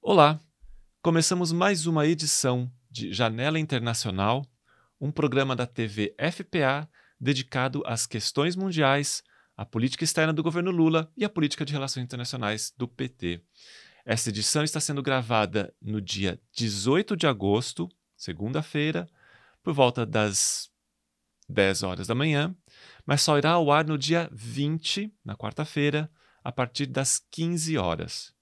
Olá! Começamos mais uma edição de Janela Internacional, um programa da TV FPA dedicado às questões mundiais, à política externa do governo Lula e à política de relações internacionais do PT. Esta edição está sendo gravada no dia 18 de agosto, segunda-feira, por volta das 10 horas da manhã, mas só irá ao ar no dia 20, na quarta-feira, a partir das 15 horas.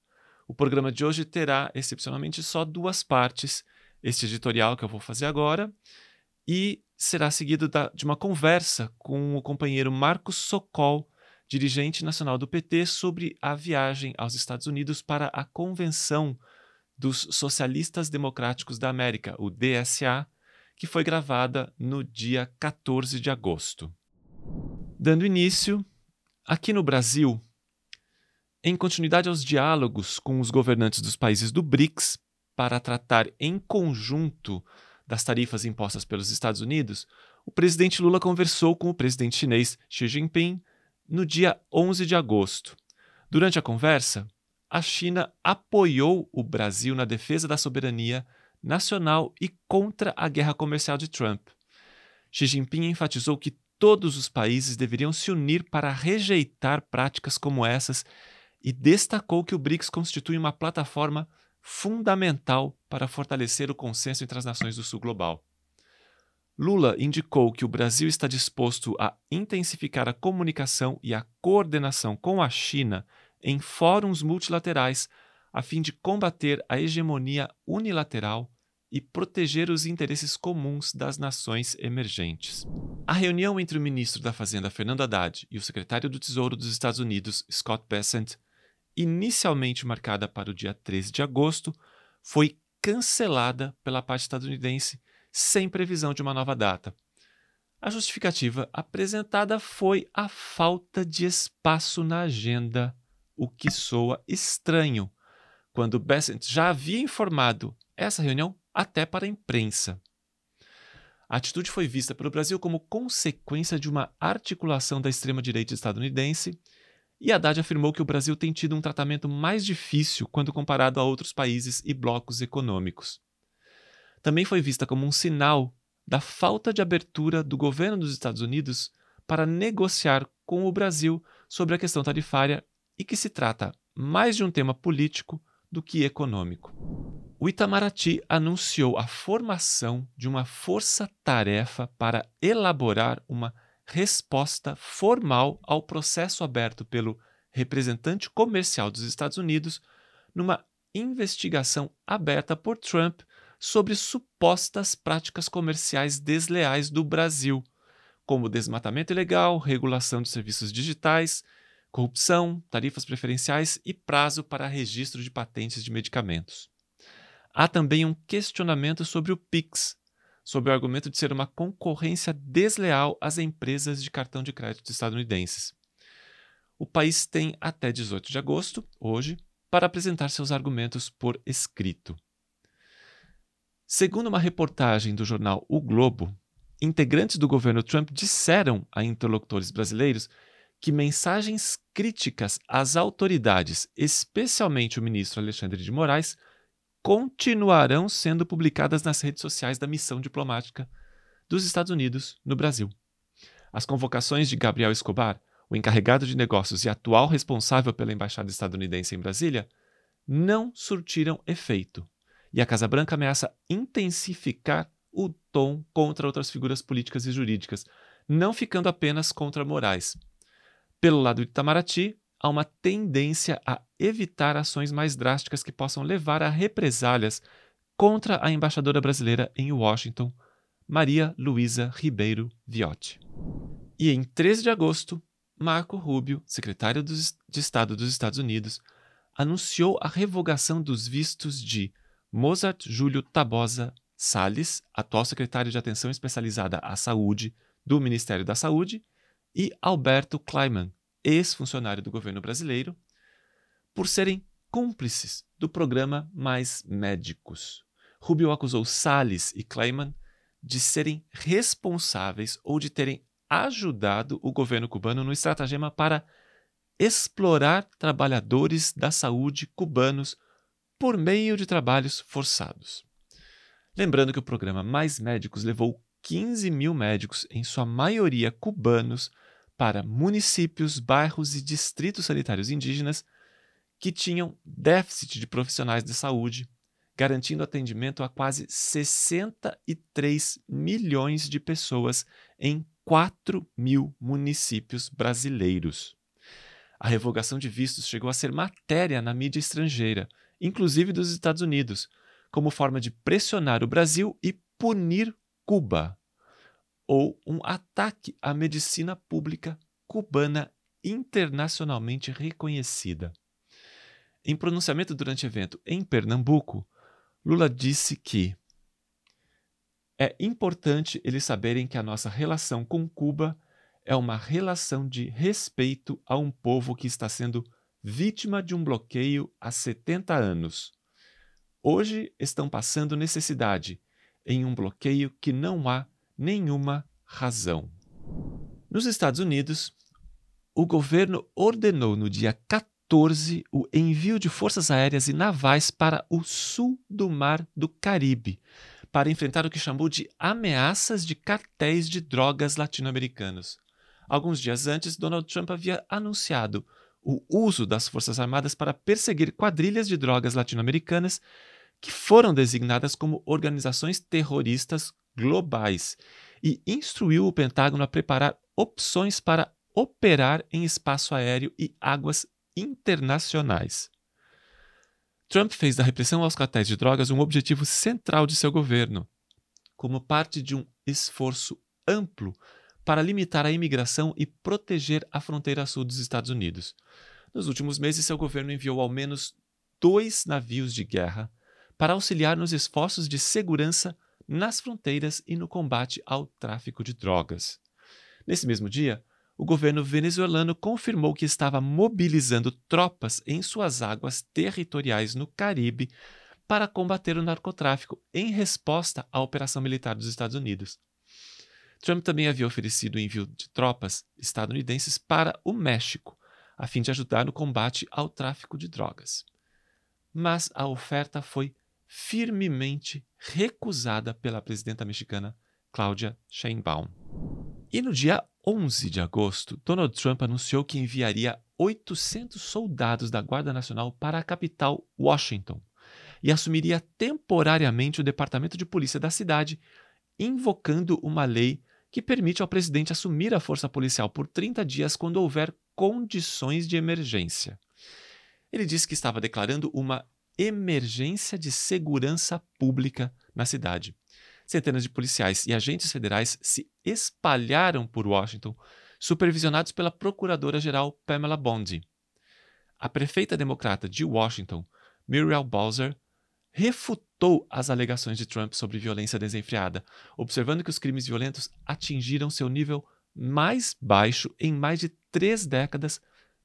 O programa de hoje terá, excepcionalmente, só duas partes, este editorial que eu vou fazer agora, e será seguido de uma conversa com o companheiro Marcos Sokol, dirigente nacional do PT, sobre a viagem aos Estados Unidos para a Convenção dos Socialistas Democráticos da América, o DSA, que foi gravada no dia 14 de agosto. Dando início, aqui no Brasil, em continuidade aos diálogos com os governantes dos países do BRICS para tratar em conjunto das tarifas impostas pelos Estados Unidos, o presidente Lula conversou com o presidente chinês Xi Jinping no dia 11 de agosto. Durante a conversa, a China apoiou o Brasil na defesa da soberania nacional e contra a guerra comercial de Trump. Xi Jinping enfatizou que todos os países deveriam se unir para rejeitar práticas como essas e destacou que o BRICS constitui uma plataforma fundamental para fortalecer o consenso entre as nações do Sul global. Lula indicou que o Brasil está disposto a intensificar a comunicação e a coordenação com a China em fóruns multilaterais a fim de combater a hegemonia unilateral e proteger os interesses comuns das nações emergentes. A reunião entre o ministro da Fazenda, Fernando Haddad, e o secretário do Tesouro dos Estados Unidos, Scott Bessent, inicialmente marcada para o dia 13 de agosto, foi cancelada pela parte estadunidense sem previsão de uma nova data. A justificativa apresentada foi a falta de espaço na agenda, o que soa estranho, quando Bessent já havia informado essa reunião até para a imprensa. A atitude foi vista pelo Brasil como consequência de uma articulação da extrema-direita estadunidense, e Haddad afirmou que o Brasil tem tido um tratamento mais difícil quando comparado a outros países e blocos econômicos. Também foi vista como um sinal da falta de abertura do governo dos Estados Unidos para negociar com o Brasil sobre a questão tarifária e que se trata mais de um tema político do que econômico. O Itamaraty anunciou a formação de uma força-tarefa para elaborar uma resposta formal ao processo aberto pelo representante comercial dos Estados Unidos numa investigação aberta por Trump sobre supostas práticas comerciais desleais do Brasil, como desmatamento ilegal, regulação de serviços digitais, corrupção, tarifas preferenciais e prazo para registro de patentes de medicamentos. Há também um questionamento sobre o PIX, sob o argumento de ser uma concorrência desleal às empresas de cartão de crédito estadunidenses. O país tem até 18 de agosto, hoje, para apresentar seus argumentos por escrito. Segundo uma reportagem do jornal O Globo, integrantes do governo Trump disseram a interlocutores brasileiros que mensagens críticas às autoridades, especialmente o ministro Alexandre de Moraes, continuarão sendo publicadas nas redes sociais da missão diplomática dos Estados Unidos no Brasil. As convocações de Gabriel Escobar, o encarregado de negócios e atual responsável pela embaixada estadunidense em Brasília, não surtiram efeito, e a Casa Branca ameaça intensificar o tom contra outras figuras políticas e jurídicas, não ficando apenas contra Moraes. Pelo lado do Itamaraty, há uma tendência a evitar ações mais drásticas que possam levar a represálias contra a embaixadora brasileira em Washington, Maria Luísa Ribeiro Viotti. E em 13 de agosto, Marco Rubio, secretário de Estado dos Estados Unidos, anunciou a revogação dos vistos de Mozart Júlio Tabosa Salles, atual secretário de Atenção Especializada à Saúde do Ministério da Saúde, e Alberto Kleiman, ex-funcionário do governo brasileiro, por serem cúmplices do programa Mais Médicos. Rubio acusou Salles e Kleiman de serem responsáveis ou de terem ajudado o governo cubano no estratagema para explorar trabalhadores da saúde cubanos por meio de trabalhos forçados. Lembrando que o programa Mais Médicos levou 15 mil médicos, em sua maioria cubanos, para municípios, bairros e distritos sanitários indígenas que tinham déficit de profissionais de saúde, garantindo atendimento a quase 63 milhões de pessoas em 4 mil municípios brasileiros. A revogação de vistos chegou a ser matéria na mídia estrangeira, inclusive dos Estados Unidos, como forma de pressionar o Brasil e punir Cuba, ou um ataque à medicina pública cubana internacionalmente reconhecida. Em pronunciamento durante evento em Pernambuco, Lula disse que é importante eles saberem que a nossa relação com Cuba é uma relação de respeito a um povo que está sendo vítima de um bloqueio há 70 anos. Hoje estão passando necessidade em um bloqueio que não há nenhuma razão. Nos Estados Unidos, o governo ordenou no dia 14 o envio de forças aéreas e navais para o sul do Mar do Caribe, para enfrentar o que chamou de ameaças de cartéis de drogas latino-americanos. Alguns dias antes, Donald Trump havia anunciado o uso das Forças Armadas para perseguir quadrilhas de drogas latino-americanas que foram designadas como organizações terroristas globais e instruiu o Pentágono a preparar opções para operar em espaço aéreo e águas internacionais. Trump fez da repressão aos cartéis de drogas um objetivo central de seu governo, como parte de um esforço amplo para limitar a imigração e proteger a fronteira sul dos Estados Unidos. Nos últimos meses, seu governo enviou ao menos 2 navios de guerra para auxiliar nos esforços de segurança nas fronteiras e no combate ao tráfico de drogas. Nesse mesmo dia, o governo venezuelano confirmou que estava mobilizando tropas em suas águas territoriais no Caribe para combater o narcotráfico em resposta à operação militar dos Estados Unidos. Trump também havia oferecido o envio de tropas estadunidenses para o México, a fim de ajudar no combate ao tráfico de drogas. Mas a oferta foi firmemente recusada pela presidenta mexicana Claudia Sheinbaum. E no dia 11 de agosto, Donald Trump anunciou que enviaria 800 soldados da Guarda Nacional para a capital, Washington, e assumiria temporariamente o departamento de polícia da cidade, invocando uma lei que permite ao presidente assumir a força policial por 30 dias quando houver condições de emergência. Ele disse que estava declarando uma emergência de segurança pública na cidade. Centenas de policiais e agentes federais se espalharam por Washington, supervisionados pela procuradora-geral Pamela Bondi. A prefeita democrata de Washington, Muriel Bowser, refutou as alegações de Trump sobre violência desenfreada, observando que os crimes violentos atingiram seu nível mais baixo em mais de 3 décadas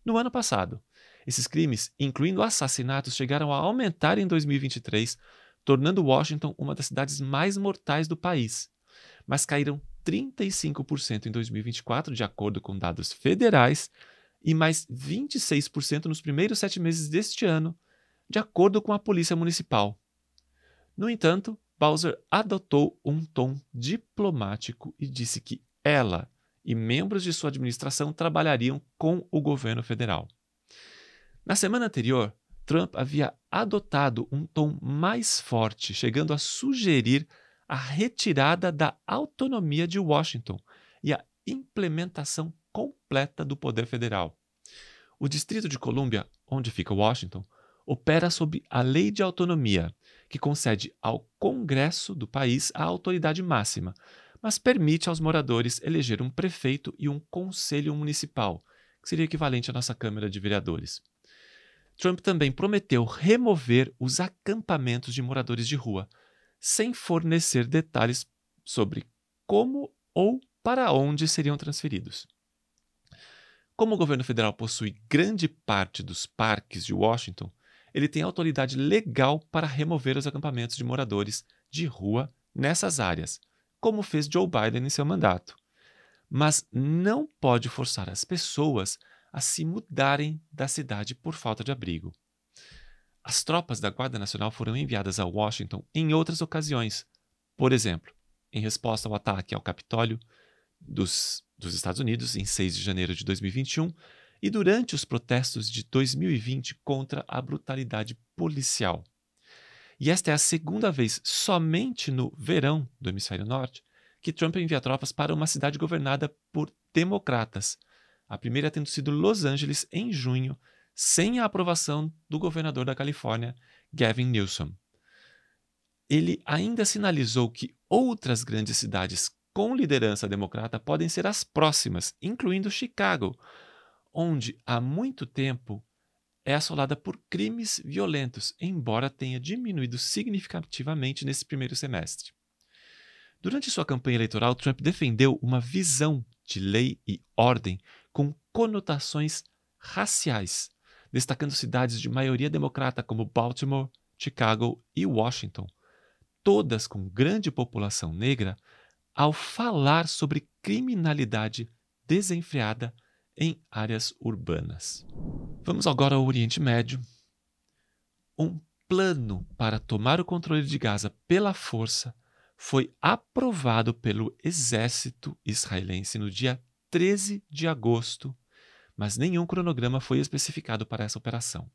no ano passado. Esses crimes, incluindo assassinatos, chegaram a aumentar em 2023, tornando Washington uma das cidades mais mortais do país, mas caíram 35% em 2024, de acordo com dados federais, e mais 26% nos primeiros 7 meses deste ano, de acordo com a Polícia Municipal. No entanto, Bowser adotou um tom diplomático e disse que ela e membros de sua administração trabalhariam com o governo federal. Na semana anterior, Trump havia adotado um tom mais forte, chegando a sugerir a retirada da autonomia de Washington e a implementação completa do poder federal. O Distrito de Colômbia, onde fica Washington, opera sob a Lei de Autonomia, que concede ao Congresso do país a autoridade máxima, mas permite aos moradores eleger um prefeito e um conselho municipal, que seria equivalente à nossa Câmara de Vereadores. Trump também prometeu remover os acampamentos de moradores de rua, sem fornecer detalhes sobre como ou para onde seriam transferidos. Como o governo federal possui grande parte dos parques de Washington, ele tem autoridade legal para remover os acampamentos de moradores de rua nessas áreas, como fez Joe Biden em seu mandato. mas não pode forçar as pessoas a se mudarem da cidade por falta de abrigo. As tropas da Guarda Nacional foram enviadas a Washington em outras ocasiões, por exemplo, em resposta ao ataque ao Capitólio dos Estados Unidos em 6 de janeiro de 2021 e durante os protestos de 2020 contra a brutalidade policial. E esta é a segunda vez, somente no verão do Hemisfério Norte, que Trump envia tropas para uma cidade governada por democratas, a primeira tendo sido Los Angeles em junho, sem a aprovação do governador da Califórnia, Gavin Newsom. Ele ainda sinalizou que outras grandes cidades com liderança democrata podem ser as próximas, incluindo Chicago, onde há muito tempo é assolada por crimes violentos, embora tenha diminuído significativamente nesse primeiro semestre. Durante sua campanha eleitoral, Trump defendeu uma visão de lei e ordem com conotações raciais, destacando cidades de maioria democrata como Baltimore, Chicago e Washington, todas com grande população negra, ao falar sobre criminalidade desenfreada em áreas urbanas. Vamos agora ao Oriente Médio. Um plano para tomar o controle de Gaza pela força foi aprovado pelo exército israelense no dia 13 de agosto, mas nenhum cronograma foi especificado para essa operação.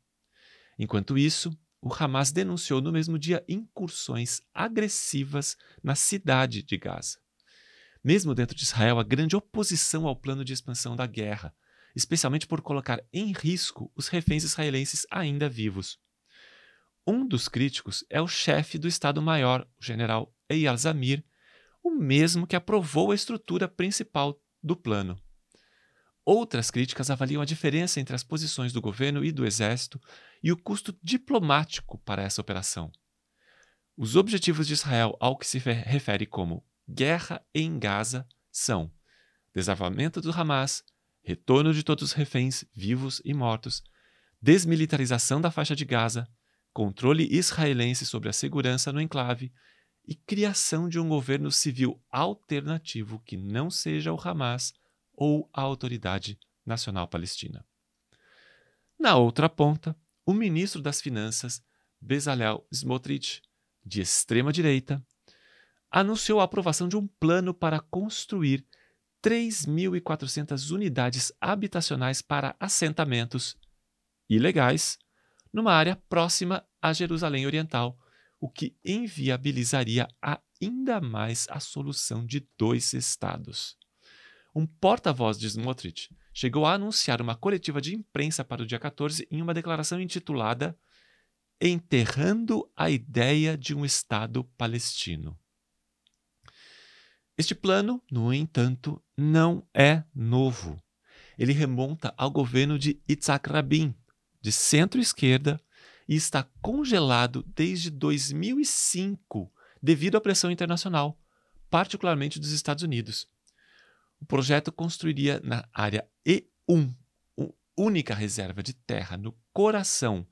Enquanto isso, o Hamas denunciou no mesmo dia incursões agressivas na cidade de Gaza. Mesmo dentro de Israel, há grande oposição ao plano de expansão da guerra, especialmente por colocar em risco os reféns israelenses ainda vivos. Um dos críticos é o chefe do Estado-Maior, o general Eyal Zamir, o mesmo que aprovou a estrutura principal do plano. Outras críticas avaliam a diferença entre as posições do governo e do exército e o custo diplomático para essa operação. Os objetivos de Israel ao que se refere como guerra em Gaza são desarmamento do Hamas, retorno de todos os reféns vivos e mortos, desmilitarização da faixa de Gaza, controle israelense sobre a segurança no enclave e criação de um governo civil alternativo que não seja o Hamas ou a Autoridade Nacional Palestina. Na outra ponta, o ministro das Finanças, Bezalel Smotrich, de extrema-direita, anunciou a aprovação de um plano para construir 3.400 unidades habitacionais para assentamentos ilegais numa área próxima a Jerusalém Oriental, o que inviabilizaria ainda mais a solução de 2 estados. Um porta-voz de Smotrich chegou a anunciar uma coletiva de imprensa para o dia 14 em uma declaração intitulada Enterrando a Ideia de um Estado Palestino. Este plano, no entanto, não é novo. Ele remonta ao governo de Yitzhak Rabin, de centro-esquerda, e está congelado desde 2005 devido à pressão internacional, particularmente dos Estados Unidos. O projeto construiria na área E1, única reserva de terra no coração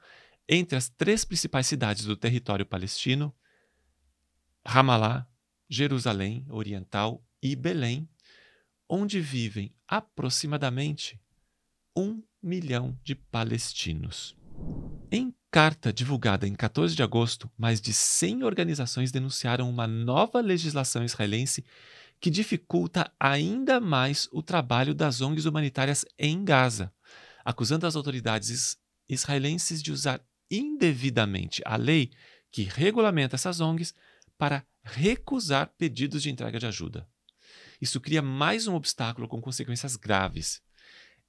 entre as 3 principais cidades do território palestino, Ramallah, Jerusalém Oriental e Belém, onde vivem aproximadamente 1 milhão de palestinos. Em carta divulgada em 14 de agosto, mais de 100 organizações denunciaram uma nova legislação israelense que dificulta ainda mais o trabalho das ONGs humanitárias em Gaza, acusando as autoridades israelenses de usar indevidamente a lei que regulamenta essas ONGs para recusar pedidos de entrega de ajuda. Isso cria mais um obstáculo com consequências graves.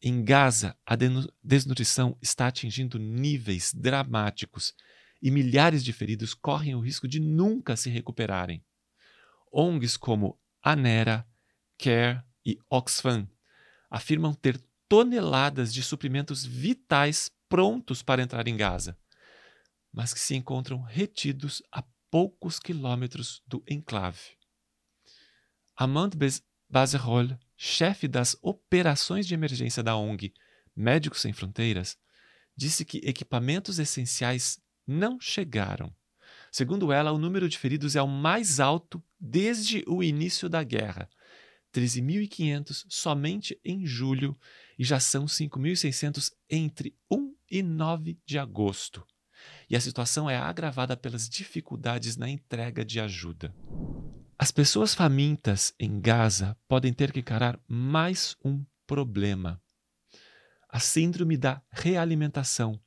Em Gaza, a desnutrição está atingindo níveis dramáticos e milhares de feridos correm o risco de nunca se recuperarem. ONGs como ANERA, CARE e Oxfam afirmam ter toneladas de suprimentos vitais prontos para entrar em Gaza, mas que se encontram retidos a poucos quilômetros do enclave. Amand Bazerol, chefe das operações de emergência da ONG Médicos Sem Fronteiras, disse que equipamentos essenciais não chegaram. Segundo ela, o número de feridos é o mais alto desde o início da guerra. 13.500 somente em julho e já são 5.600 entre 1 e 9 de agosto. E a situação é agravada pelas dificuldades na entrega de ajuda. As pessoas famintas em Gaza podem ter que encarar mais um problema: a síndrome da realimentação,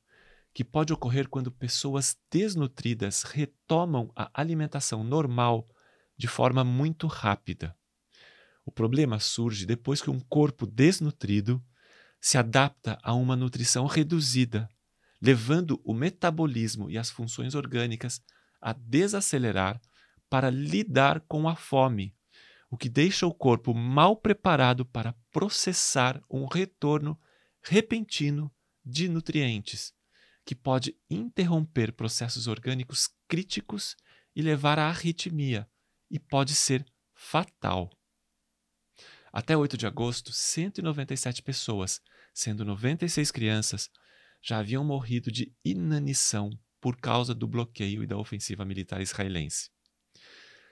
que pode ocorrer quando pessoas desnutridas retomam a alimentação normal de forma muito rápida. O problema surge depois que um corpo desnutrido se adapta a uma nutrição reduzida, levando o metabolismo e as funções orgânicas a desacelerar para lidar com a fome, o que deixa o corpo mal preparado para processar um retorno repentino de nutrientes, que pode interromper processos orgânicos críticos e levar à arritmia, e pode ser fatal. Até 8 de agosto, 197 pessoas, sendo 96 crianças, já haviam morrido de inanição por causa do bloqueio e da ofensiva militar israelense.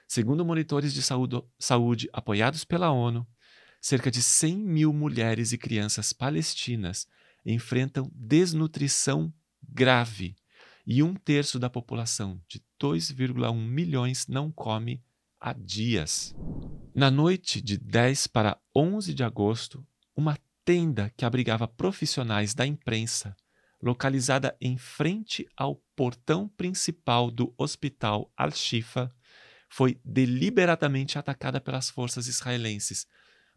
Segundo monitores de saúde apoiados pela ONU, cerca de 100 mil mulheres e crianças palestinas enfrentam desnutrição grave e 1/3 da população, de 2,1 milhões, não come há dias. Na noite de 10 para 11 de agosto, uma tenda que abrigava profissionais da imprensa, localizada em frente ao portão principal do hospital Al-Shifa, foi deliberadamente atacada pelas forças israelenses,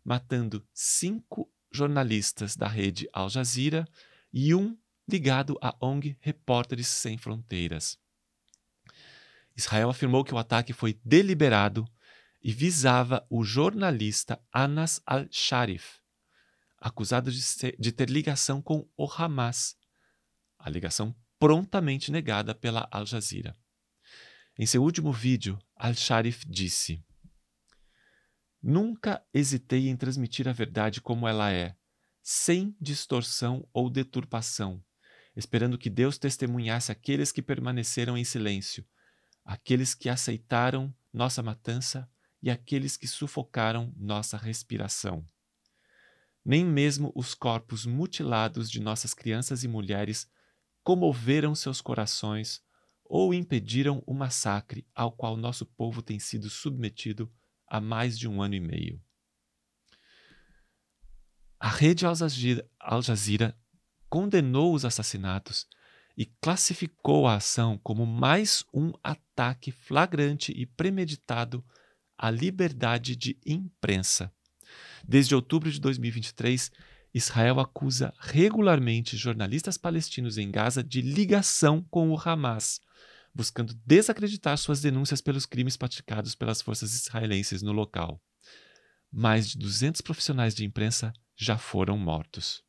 matando 5 jornalistas da rede Al Jazeera e um ligado à ONG Repórteres Sem Fronteiras. Israel afirmou que o ataque foi deliberado e visava o jornalista Anas al-Sharif, acusado de ter ligação com o Hamas, a ligação prontamente negada pela Al Jazeera. Em seu último vídeo, al-Sharif disse: "Nunca hesitei em transmitir a verdade como ela é, sem distorção ou deturpação, esperando que Deus testemunhasse aqueles que permaneceram em silêncio, aqueles que aceitaram nossa matança e aqueles que sufocaram nossa respiração. Nem mesmo os corpos mutilados de nossas crianças e mulheres comoveram seus corações ou impediram o massacre ao qual nosso povo tem sido submetido há mais de 1 ano e meio." A rede Al Jazeera condenou os assassinatos e classificou a ação como mais um ataque flagrante e premeditado à liberdade de imprensa. Desde outubro de 2023, Israel acusa regularmente jornalistas palestinos em Gaza de ligação com o Hamas, buscando desacreditar suas denúncias pelos crimes praticados pelas forças israelenses no local. Mais de 200 profissionais de imprensa já foram mortos.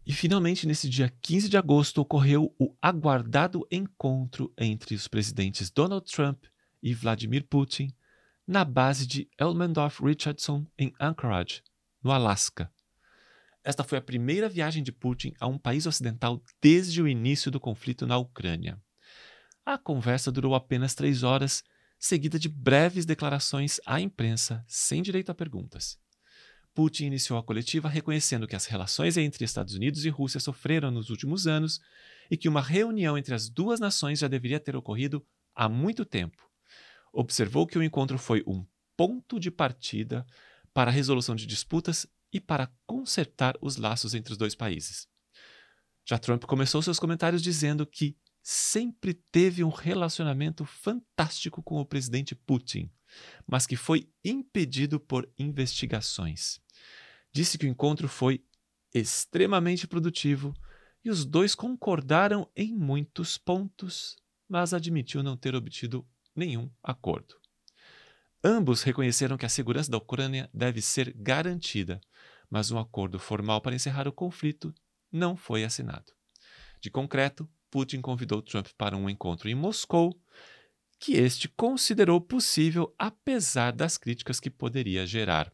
E finalmente, nesse dia 15 de agosto, ocorreu o aguardado encontro entre os presidentes Donald Trump e Vladimir Putin na base de Elmendorf Richardson, em Anchorage, no Alasca. Esta foi a primeira viagem de Putin a um país ocidental desde o início do conflito na Ucrânia. A conversa durou apenas 3 horas, seguida de breves declarações à imprensa, sem direito a perguntas. Putin iniciou a coletiva reconhecendo que as relações entre Estados Unidos e Rússia sofreram nos últimos anos e que uma reunião entre as duas nações já deveria ter ocorrido há muito tempo. Observou que o encontro foi um ponto de partida para a resolução de disputas e para consertar os laços entre os dois países. Já Trump começou seus comentários dizendo que sempre teve um relacionamento fantástico com o presidente Putin, mas que foi impedido por investigações. Disse que o encontro foi extremamente produtivo e os dois concordaram em muitos pontos, mas admitiu não ter obtido nenhum acordo. Ambos reconheceram que a segurança da Ucrânia deve ser garantida, mas um acordo formal para encerrar o conflito não foi assinado. De concreto, Putin convidou Trump para um encontro em Moscou, que este considerou possível apesar das críticas que poderia gerar.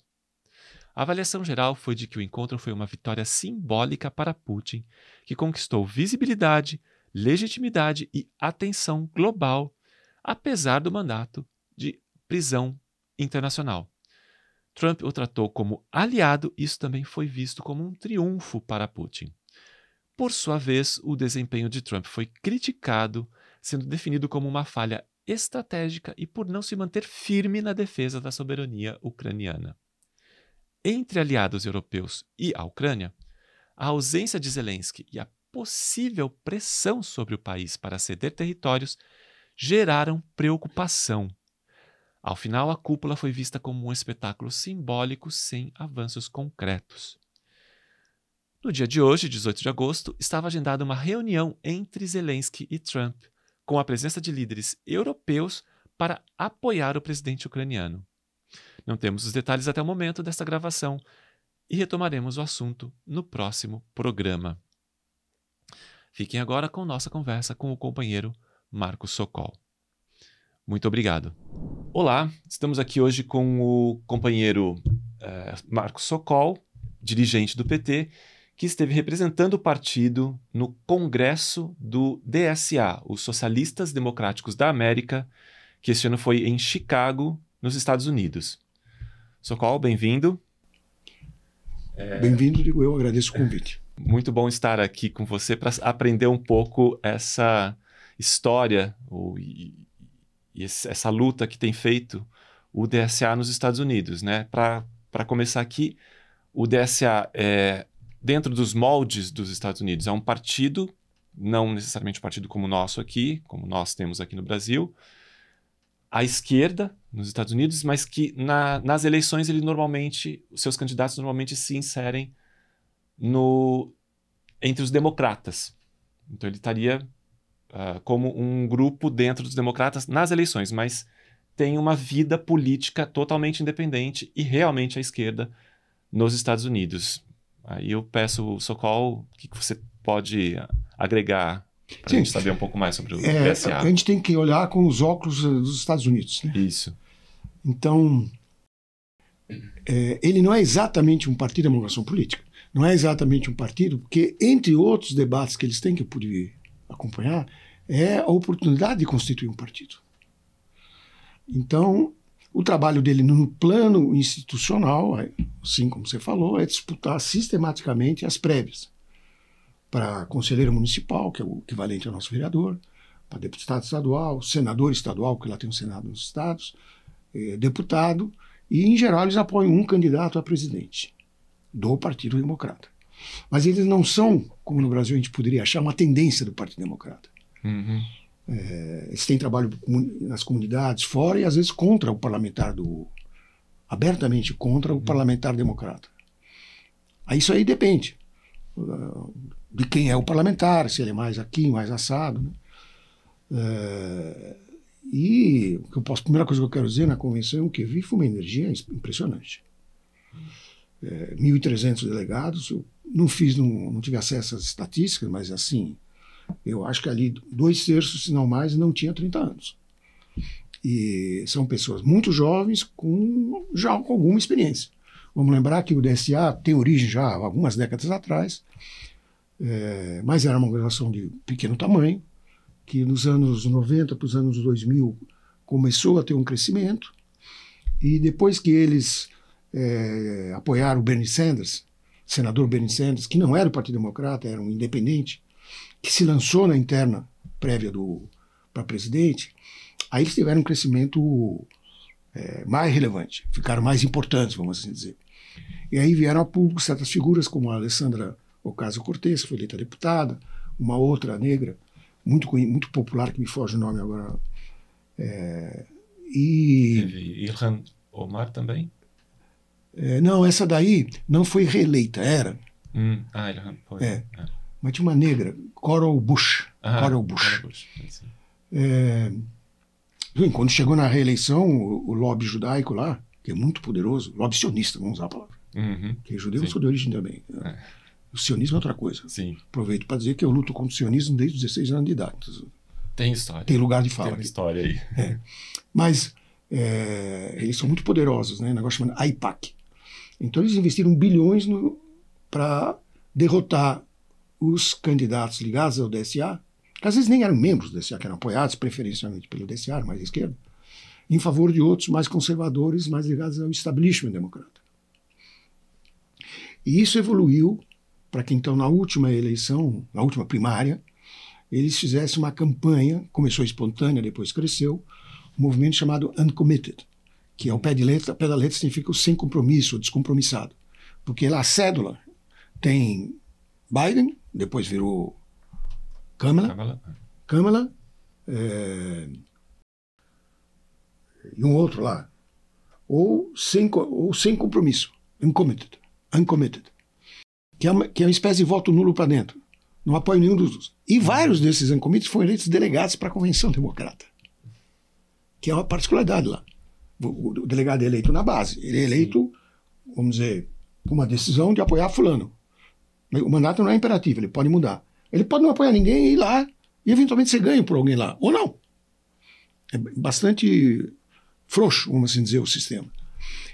A avaliação geral foi de que o encontro foi uma vitória simbólica para Putin, que conquistou visibilidade, legitimidade e atenção global, apesar do mandato de prisão internacional. Trump o tratou como aliado, isso também foi visto como um triunfo para Putin. Por sua vez, o desempenho de Trump foi criticado, sendo definido como uma falha estratégica e por não se manter firme na defesa da soberania ucraniana. Entre aliados europeus e a Ucrânia, a ausência de Zelensky e a possível pressão sobre o país para ceder territórios geraram preocupação. Ao final, a cúpula foi vista como um espetáculo simbólico sem avanços concretos. No dia de hoje, 18 de agosto, estava agendada uma reunião entre Zelensky e Trump, com a presença de líderes europeus para apoiar o presidente ucraniano. Não temos os detalhes até o momento desta gravação e retomaremos o assunto no próximo programa. Fiquem agora com nossa conversa com o companheiro Marcos Sokol. Muito obrigado. Olá, estamos aqui hoje com o companheiro Marcos Sokol, dirigente do PT, que esteve representando o partido no Congresso do DSA, os Socialistas Democráticos da América, que este ano foi em Chicago, nos Estados Unidos. Sokol, bem-vindo. Bem-vindo, digo eu, agradeço o convite. Muito bom estar aqui com você para aprender um pouco essa história e essa luta que tem feito o DSA nos Estados Unidos, né? Para começar aqui, o DSA é dentro dos moldes dos Estados Unidos. É um partido, não necessariamente um partido como o nosso aqui, como nós temos aqui no Brasil, à esquerda nos Estados Unidos, mas que nas eleições os seus candidatos normalmente se inserem entre os democratas. Então ele estaria como um grupo dentro dos democratas nas eleições, mas tem uma vida política totalmente independente e realmente à esquerda nos Estados Unidos. Aí eu peço, Sokol, o que você pode agregar para a gente saber um pouco mais sobre o DSA? A gente tem que olhar com os óculos dos Estados Unidos, né? Isso. Então, ele não é exatamente um partido de democracia política. Não é exatamente um partido, porque, entre outros debates que eles têm, que eu pude acompanhar, é a oportunidade de constituir um partido. Então, o trabalho dele no plano institucional, assim como você falou, é disputar sistematicamente as prévias para conselheiro municipal, que é o equivalente ao nosso vereador, para deputado estadual, senador estadual, porque lá tem um senado nos estados, deputado, e em geral eles apoiam um candidato a presidente do Partido Democrata. Mas eles não são, como no Brasil a gente poderia achar, uma tendência do Partido Democrata. Uhum. Eles têm trabalho nas comunidades, fora, e às vezes contra o parlamentar abertamente contra o parlamentar democrata. Aí isso aí depende de quem é o parlamentar, se ele é mais aqui, mais assado, né? E a primeira coisa que eu quero dizer na convenção que eu vi foi uma energia impressionante. 1.300 delegados, eu não tive acesso às estatísticas, mas assim, eu acho que ali 2/3, se não mais, não tinha 30 anos. E são pessoas muito jovens já com alguma experiência. Vamos lembrar que o DSA tem origem já há algumas décadas atrás, mas era uma organização de pequeno tamanho, que nos anos 90 para os anos 2000 começou a ter um crescimento, e depois que eles apoiaram o Bernie Sanders, senador Bernie Sanders, que não era do Partido Democrata, era um independente, que se lançou na interna prévia para presidente, aí eles tiveram um crescimento mais relevante, ficaram mais importantes, vamos assim dizer. E aí vieram a público certas figuras, como a Alessandra Ocasio-Cortez, que foi eleita deputada, uma outra negra, muito popular, que me foge o nome agora. Teve Ilhan Omar também? Não, essa daí não foi reeleita, era. Ilhan foi. Mas tinha uma negra, Coral Bush. Coral Bush. Quando chegou na reeleição, o lobby judaico lá, que é muito poderoso, lobby sionista, vamos usar a palavra, porque judeu não sou de origem também. O sionismo é outra coisa. Sim. Aproveito para dizer que eu luto contra o sionismo desde os 16 anos de idade. Tem história. Tem lugar de fala. Tem uma história aí. Mas eles são muito poderosos, né? Um negócio chamado AIPAC. Então eles investiram bilhões para derrotar os candidatos ligados ao DSA, que às vezes nem eram membros do DSA, que eram apoiados preferencialmente pelo DSA, mais à esquerda, em favor de outros mais conservadores, mais ligados ao establishment democrata. E isso evoluiu para que, então, na última eleição, na última primária, eles fizessem uma campanha, começou espontânea, depois cresceu, um movimento chamado Uncommitted, que ao pé da letra significa o sem compromisso, o descompromissado. Porque lá a cédula tem Biden, depois virou Kamala, e um outro lá, ou sem compromisso, uncommitted, que é uma espécie de voto nulo para dentro. Não apoio nenhum dos dois. E vários desses uncommitted foram eleitos delegados para a Convenção Democrata, que é uma particularidade lá. O delegado é eleito na base. Ele é eleito, vamos dizer, com uma decisão de apoiar fulano. O mandato não é imperativo, ele pode mudar. Ele pode não apoiar ninguém e ir lá, e eventualmente ser ganho por alguém lá, ou não. É bastante frouxo, vamos assim dizer, o sistema.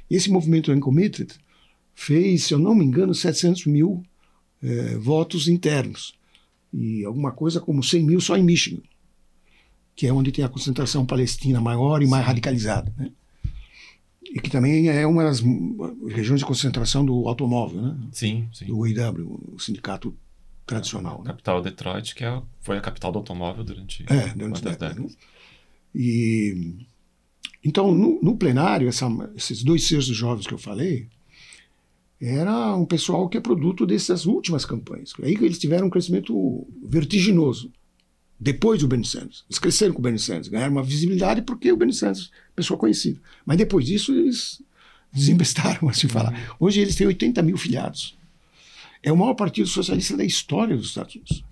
Esse movimento Uncommitted fez, se eu não me engano, 700 mil votos internos. E alguma coisa como 100 mil só em Michigan, que é onde tem a concentração palestina maior e mais radicalizada, né? E que também é uma das regiões de concentração do automóvel, né? Sim. Do UAW, o sindicato tradicional. A capital Detroit, que foi a capital do automóvel durante muitas décadas. Né? E, então, no plenário, esses 2/3 dos jovens que eu falei, era um pessoal que é produto dessas últimas campanhas. Aí eles tiveram um crescimento vertiginoso. Depois do Bernie Sanders. Eles cresceram com o Bernie Sanders, ganharam uma visibilidade porque o Bernie Sanders é pessoa conhecida. Mas depois disso, eles desembestaram, assim falar. Hoje eles têm 80 mil filiados. É o maior partido socialista da história dos Estados Unidos.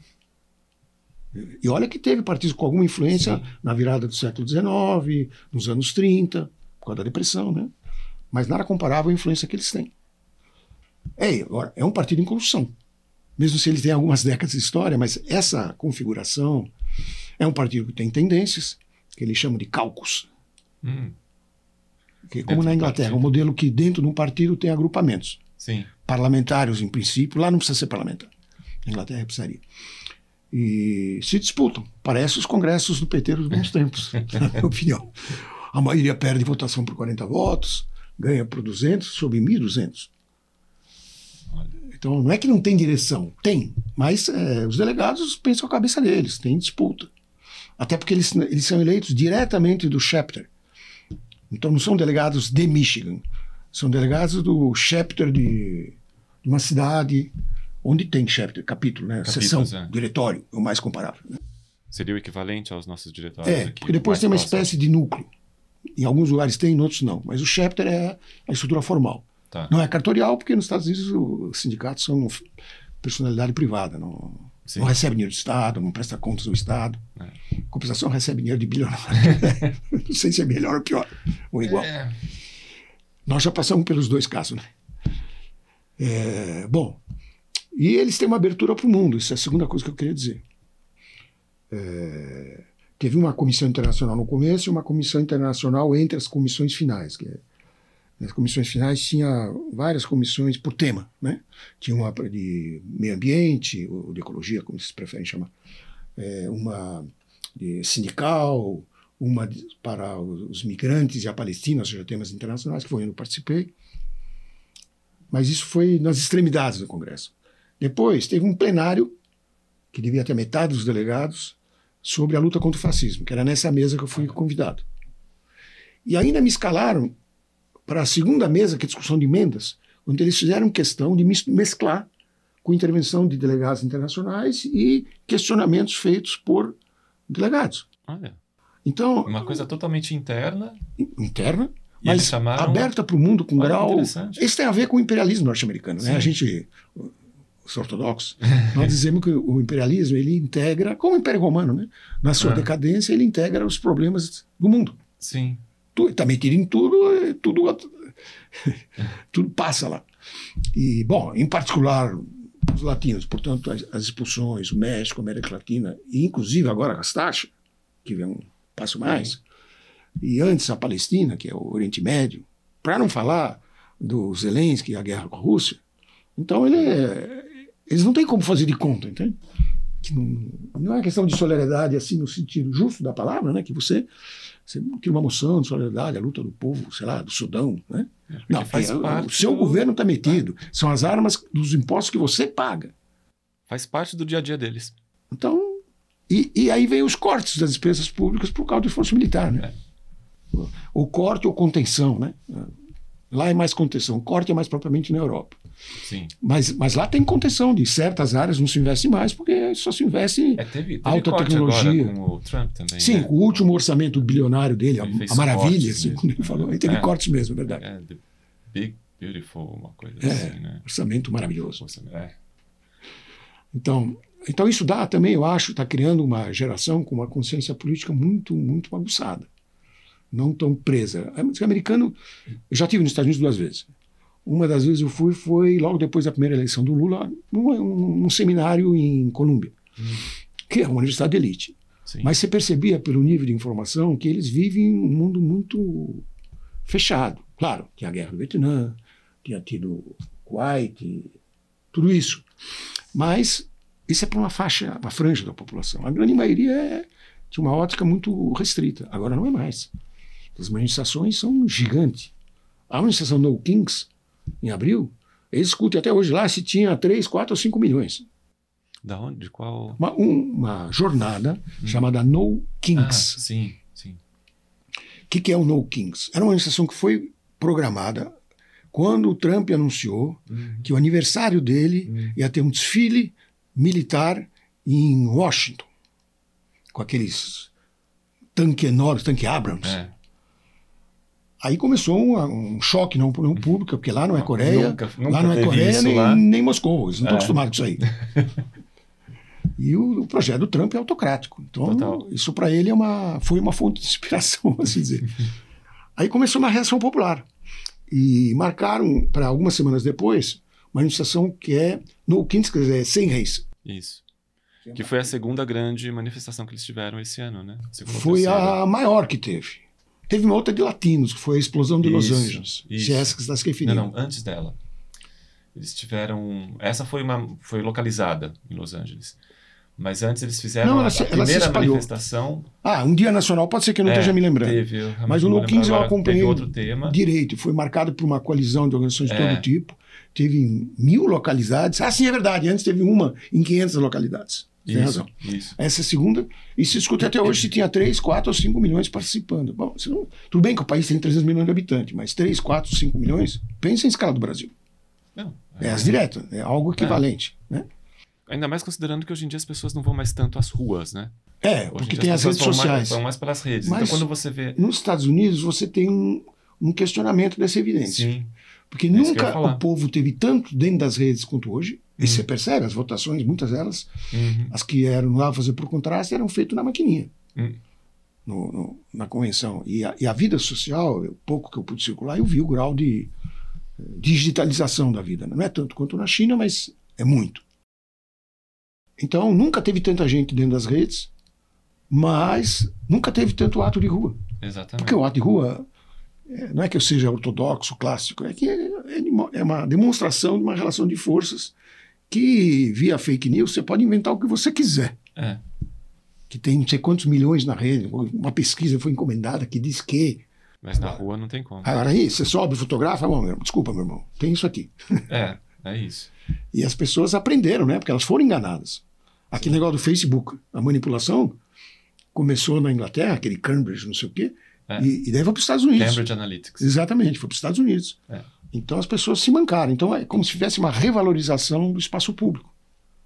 E olha que teve partidos com alguma influência na virada do século XIX, nos anos 30, por causa da depressão, né? Mas nada comparável à influência que eles têm. Agora, é um partido em construção. Mesmo se ele tem algumas décadas de história, mas essa configuração é um partido que tem tendências, que eles chamam de caucus. Que, como na Inglaterra, um modelo que dentro de um partido tem agrupamentos. Sim. Parlamentários, em princípio, lá não precisa ser parlamentar. Na Inglaterra precisaria. E se disputam. Parece os congressos do PT dos bons tempos, na minha opinião. A maioria perde votação por 40 votos, ganha por 200, sob 1.200. Então, não é que não tem direção, tem, mas os delegados pensam a cabeça deles, tem disputa. Até porque eles são eleitos diretamente do chapter. Então, não são delegados de Michigan, são delegados do chapter de uma cidade onde tem chapter, capítulo, né? Seção, diretório, é o mais comparável. Né? Seria o equivalente aos nossos diretórios aqui. Porque depois tem uma espécie de núcleo. Em alguns lugares tem, em outros não. Mas o chapter é a estrutura formal. Tá. Não é cartorial, porque nos Estados Unidos os sindicatos são personalidade privada, não recebe dinheiro do Estado, não presta contas do Estado. Compensação recebe dinheiro de bilionário. Não sei se é melhor ou pior, ou igual. Nós já passamos pelos dois casos, né? Bom, e eles têm uma abertura para o mundo, isso é a segunda coisa que eu queria dizer. Teve uma comissão internacional no começo e uma comissão internacional entre as comissões finais, nas comissões finais tinha várias comissões por tema, né? Tinha uma de meio ambiente, ou de ecologia, como vocês preferem chamar, uma de sindical, uma para os migrantes e a Palestina, ou seja, temas internacionais, que foi onde eu participei. Mas isso foi nas extremidades do Congresso. Depois teve um plenário, que devia ter metade dos delegados, sobre a luta contra o fascismo, que era nessa mesa que eu fui convidado. E ainda me escalaram para a segunda mesa, que é a discussão de emendas, onde eles fizeram questão de mesclar com intervenção de delegados internacionais e questionamentos feitos por delegados. Olha, então, uma coisa totalmente interna, mas aberta para o mundo com grau... Isso tem a ver com o imperialismo norte-americano, né? A gente, os ortodoxos, nós dizemos que o imperialismo ele integra, como o Império Romano, né? Na sua decadência, ele integra os problemas do mundo. Sim. Está metido em tudo passa lá. E, bom, em particular, os latinos, portanto, as expulsões, o México, a América Latina, e inclusive agora as taxas, que vem um passo mais, e antes a Palestina, que é o Oriente Médio, para não falar do Zelensky, a guerra com a Rússia. Então, eles não têm como fazer de conta, entende? que não é questão de solidariedade assim no sentido justo da palavra, né? Que você cria uma moção de solidariedade, a luta do povo, sei lá, do Sudão, né? Não, o seu governo está metido. São as armas dos impostos que você paga. Faz parte do dia a dia deles. Então, e aí vem os cortes das despesas públicas por causa do esforço militar, né? Ou corte ou contenção, né? Lá é mais contenção, o corte é mais propriamente na Europa. Sim. Mas lá tem contenção de certas áreas, não se investe mais, porque só se investe em teve alta corte tecnologia. Agora com o Trump também. Sim, né? o último orçamento bilionário dele, a maravilha, assim, mesmo, como ele falou. Ele teve cortes mesmo, é verdade. The Big Beautiful, uma coisa assim, né? Orçamento maravilhoso. É. Então isso dá também, eu acho, está criando uma geração com uma consciência política muito, muito aguçada. Não tão presa. O americano, eu já estive nos Estados Unidos 2 vezes. Uma das vezes eu fui foi logo depois da primeira eleição do Lula, num seminário em Colômbia, que é uma universidade de elite. Sim. Mas você percebia pelo nível de informação que eles vivem um mundo muito fechado. Claro, tinha a guerra do Vietnã, tinha tido Kuwait, tudo isso. Mas isso é para uma franja da população. A grande maioria tinha uma ótica muito restrita. Agora não é mais. As manifestações são gigantes. A manifestação No Kings, em abril, eles discutem até hoje lá se tinha 3, 4 ou 5 milhões. Da onde? De qual? Uma jornada chamada No Kings. Sim, sim. O que é o No Kings? Era uma manifestação que foi programada quando o Trump anunciou que o aniversário dele ia ter um desfile militar em Washington, com aqueles tanques enormes, tanque Abrams. Aí começou um choque não público, porque lá não é Coreia, nunca lá não é Coreia nem Moscou, eles não estão acostumados com isso aí. E o projeto do Trump é autocrático. Então, isso para ele foi uma fonte de inspiração, assim dizer. Aí começou uma reação popular. E marcaram, para algumas semanas depois, uma manifestação que é No Kings, quer dizer, 100 reis. Isso. Que foi a segunda grande manifestação que eles tiveram esse ano, né? Foi a maior que teve. Teve uma outra de latinos, que foi a explosão de Los Angeles. Se é essa que você está se referindo. Não, antes dela. Eles tiveram... Essa foi localizada em Los Angeles. Mas antes eles fizeram a primeira manifestação... um dia nacional, pode ser que eu não esteja me lembrando. Mas o No Kings eu acompanhei outro tema. Direito. Foi marcado por uma coalizão de organizações de todo tipo. Teve 1000 localidades. Sim, é verdade. Antes teve uma em 500 localidades. Tem razão. Isso. Essa segunda, e se discute até hoje se tinha 3, 4 ou 5 milhões participando. Bom, tudo bem que o país tem 300 milhões de habitantes, mas 3, 4, 5 milhões, pensa em escala do Brasil. Não, as diretas, é algo equivalente. Né? Ainda mais considerando que hoje em dia as pessoas não vão mais tanto às ruas, né? Porque tem as redes sociais. Vão mais pelas redes. Mas, então quando você vê... Nos Estados Unidos você tem um questionamento dessa evidência. Sim. Porque nunca o povo teve tanto dentro das redes quanto hoje. E você percebe, as votações, muitas delas, as que eram lá fazer por contraste, eram feitas na maquininha, na convenção. E a vida social, o pouco que eu pude circular, eu vi o grau de digitalização da vida. Não é tanto quanto na China, mas é muito. Então, nunca teve tanta gente dentro das redes, mas nunca teve tanto ato de rua. Exatamente. Porque o ato de rua... não é que eu seja ortodoxo, clássico, é que é uma demonstração de uma relação de forças que, via fake news, você pode inventar o que você quiser. Que tem não sei quantos milhões na rede, uma pesquisa foi encomendada que diz que... Mas na rua não tem como. Agora aí, você sobe, fotografa, desculpa, meu irmão, tem isso aqui. É isso. E as pessoas aprenderam, né? Porque elas foram enganadas. Aquele negócio do Facebook, a manipulação, começou na Inglaterra, aquele Cambridge, não sei o quê, e daí foi para os Estados Unidos. Cambridge Analytics. Exatamente, foi para os Estados Unidos. Então as pessoas se mancaram. Então é como se tivesse uma revalorização do espaço público.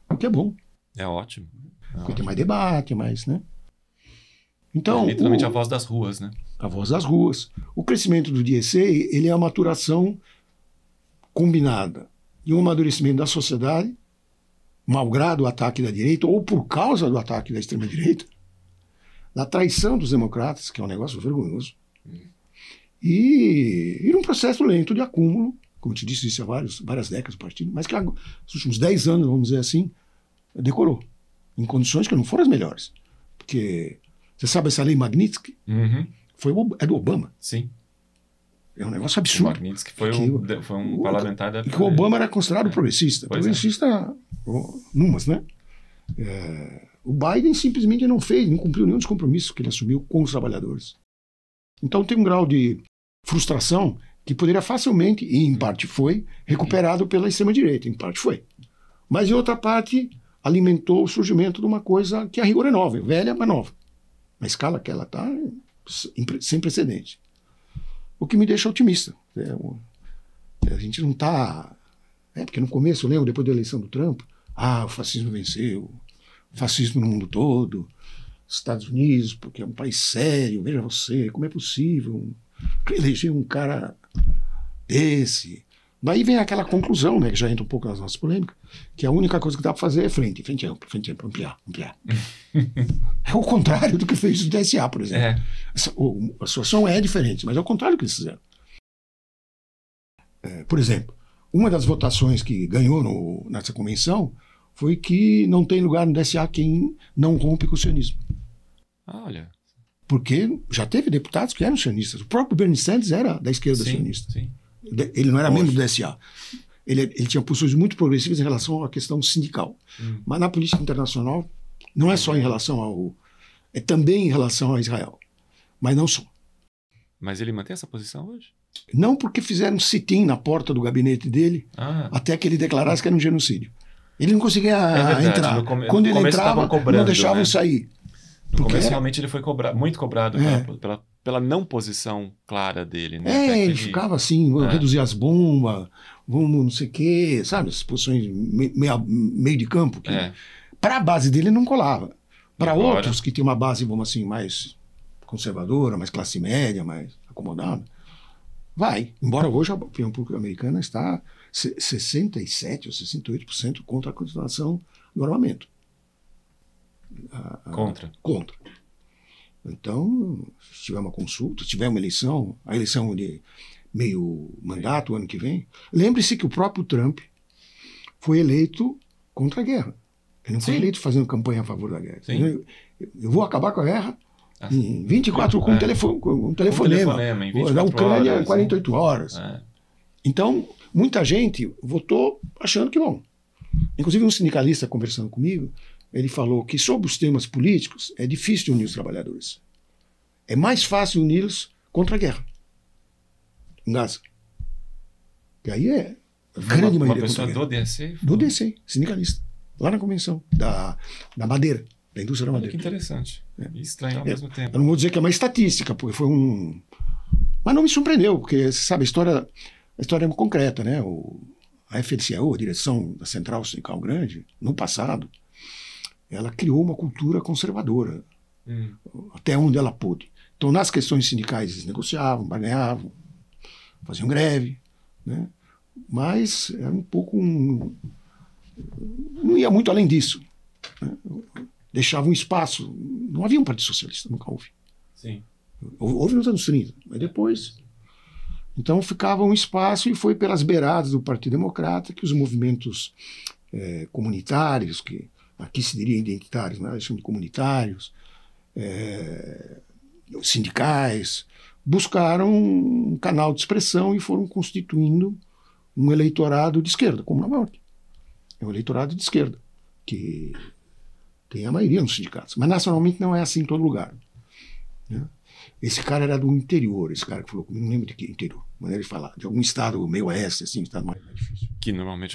O que é bom. É ótimo. Porque tem mais debate, mais, né? Então, literalmente a voz das ruas, né? A voz das ruas. O crescimento do DSA, ele é a maturação combinada de um amadurecimento da sociedade, malgrado o ataque da direita, ou por causa do ataque da extrema-direita, da traição dos democratas, que é um negócio vergonhoso, e num processo lento de acúmulo, como te disse há várias décadas do partido, mas que nos últimos 10 anos, vamos dizer assim, decolou, em condições que não foram as melhores. Porque, você sabe essa lei Magnitsky? É do Obama. Sim. É um negócio absurdo. O Magnitsky foi um parlamentar da época. Que o Obama era considerado progressista. Progressista, numas, né? O Biden simplesmente não cumpriu nenhum dos compromissos que ele assumiu com os trabalhadores. Então tem um grau de frustração que poderia facilmente, e em parte foi, recuperado pela extrema-direita, em parte foi. Mas em outra parte alimentou o surgimento de uma coisa que a rigor é nova, velha, mas nova. Na escala que ela está, sem precedente. O que me deixa otimista. A gente não está... porque no começo, eu lembro, depois da eleição do Trump, o fascismo venceu, o fascismo no mundo todo, Estados Unidos, porque é um país sério, veja você, como é possível eleger um cara desse? Daí vem aquela conclusão, né, que já entra um pouco nas nossas polêmicas, que a única coisa que dá para fazer é frente ampla, ampliar. É o contrário do que fez o DSA, por exemplo. A situação é diferente, mas é o contrário do que eles fizeram. Por exemplo, uma das votações que ganhou nessa convenção foi que não tem lugar no DSA quem não rompe com o sionismo. Olha. Porque já teve deputados que eram sionistas. O próprio Bernie Sanders era da esquerda sionista. Sim. Ele não era membro do DSA. Ele tinha posições muito progressivas em relação à questão sindical. Mas na política internacional, não é só em relação ao... É também em relação a Israel. Mas não só. Mas ele mantém essa posição hoje? Não, porque fizeram sit-in na porta do gabinete dele até que ele declarasse que era um genocídio. Ele não conseguia entrar. Quando ele entrava, não deixavam sair. No começo, realmente, ele foi muito cobrado pela não posição clara dele. Né? Ele ficava assim, reduzir as bombas, vamos não sei o quê, sabe? As posições meio de campo. Para a base dele não colava. Para outros que tinham uma base, vamos assim, mais conservadora, mais classe média, mais acomodada, vai. Embora hoje a opinião pública americana está 67% ou 68% contra a continuação do armamento. Contra. Então, se tiver uma consulta, se tiver uma eleição, a eleição de meio mandato, o ano que vem, lembre-se que o próprio Trump foi eleito contra a guerra. Ele não foi eleito fazendo campanha a favor da guerra. Eu vou acabar com a guerra em 24 com um telefonema. Da Ucrânia em 48 horas. Então, muita gente votou achando que bom. Inclusive um sindicalista conversando comigo, ele falou que sobre os temas políticos é difícil unir os trabalhadores. É mais fácil uni-los contra a guerra. Em Gaza. E aí é a grande maioria contra a guerra. Uma pessoa do DSA? Do DSA, sindicalista. Lá na convenção da madeira, da indústria da madeira. Que interessante. E estranho ao mesmo tempo. Eu não vou dizer que é uma estatística, porque foi um... Mas não me surpreendeu, porque, você sabe, a história é muito concreta, né? A FLCAO, a direção da Central Sindical Grande, no passado, ela criou uma cultura conservadora, até onde ela pôde. Então, nas questões sindicais, eles negociavam, barganhavam, faziam greve, né? Mas era um pouco não ia muito além disso, né? Deixava um espaço. Não havia um partido socialista, nunca houve. Sim. Houve nos anos 30, mas depois... Então ficava um espaço e foi pelas beiradas do Partido Democrata que os movimentos comunitários, que aqui se diria identitários, mas eles chamam de comunitários, sindicais, buscaram um canal de expressão e foram constituindo um eleitorado de esquerda, como na Morte. É um eleitorado de esquerda, que tem a maioria nos sindicatos. Mas nacionalmente não é assim em todo lugar, né? Esse cara era do interior, esse cara que falou comigo, não lembro de que interior, maneira de falar, de algum estado meio oeste, assim, um estado mais difícil. Que normalmente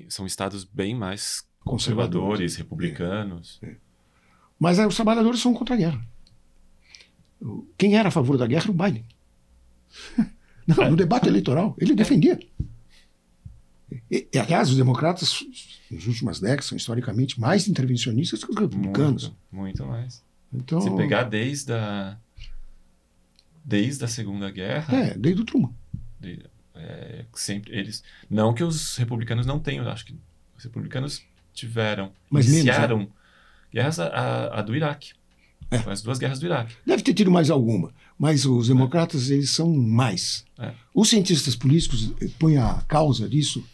são estados bem mais conservadores, republicanos. Mas os trabalhadores são contra a guerra. Quem era a favor da guerra era o Biden. Não, no debate eleitoral, ele defendia. E, aliás, os democratas, nas últimas décadas, são historicamente mais intervencionistas que os republicanos. Muito mais. Então, se pegar desde a Segunda Guerra... desde o Truman. Sempre eles... Não que os republicanos não tenham, acho que os republicanos iniciaram menos, guerras a do Iraque. As 2 guerras do Iraque. Deve ter tido mais alguma, mas os democratas, eles são mais. Os cientistas políticos põem a causa disso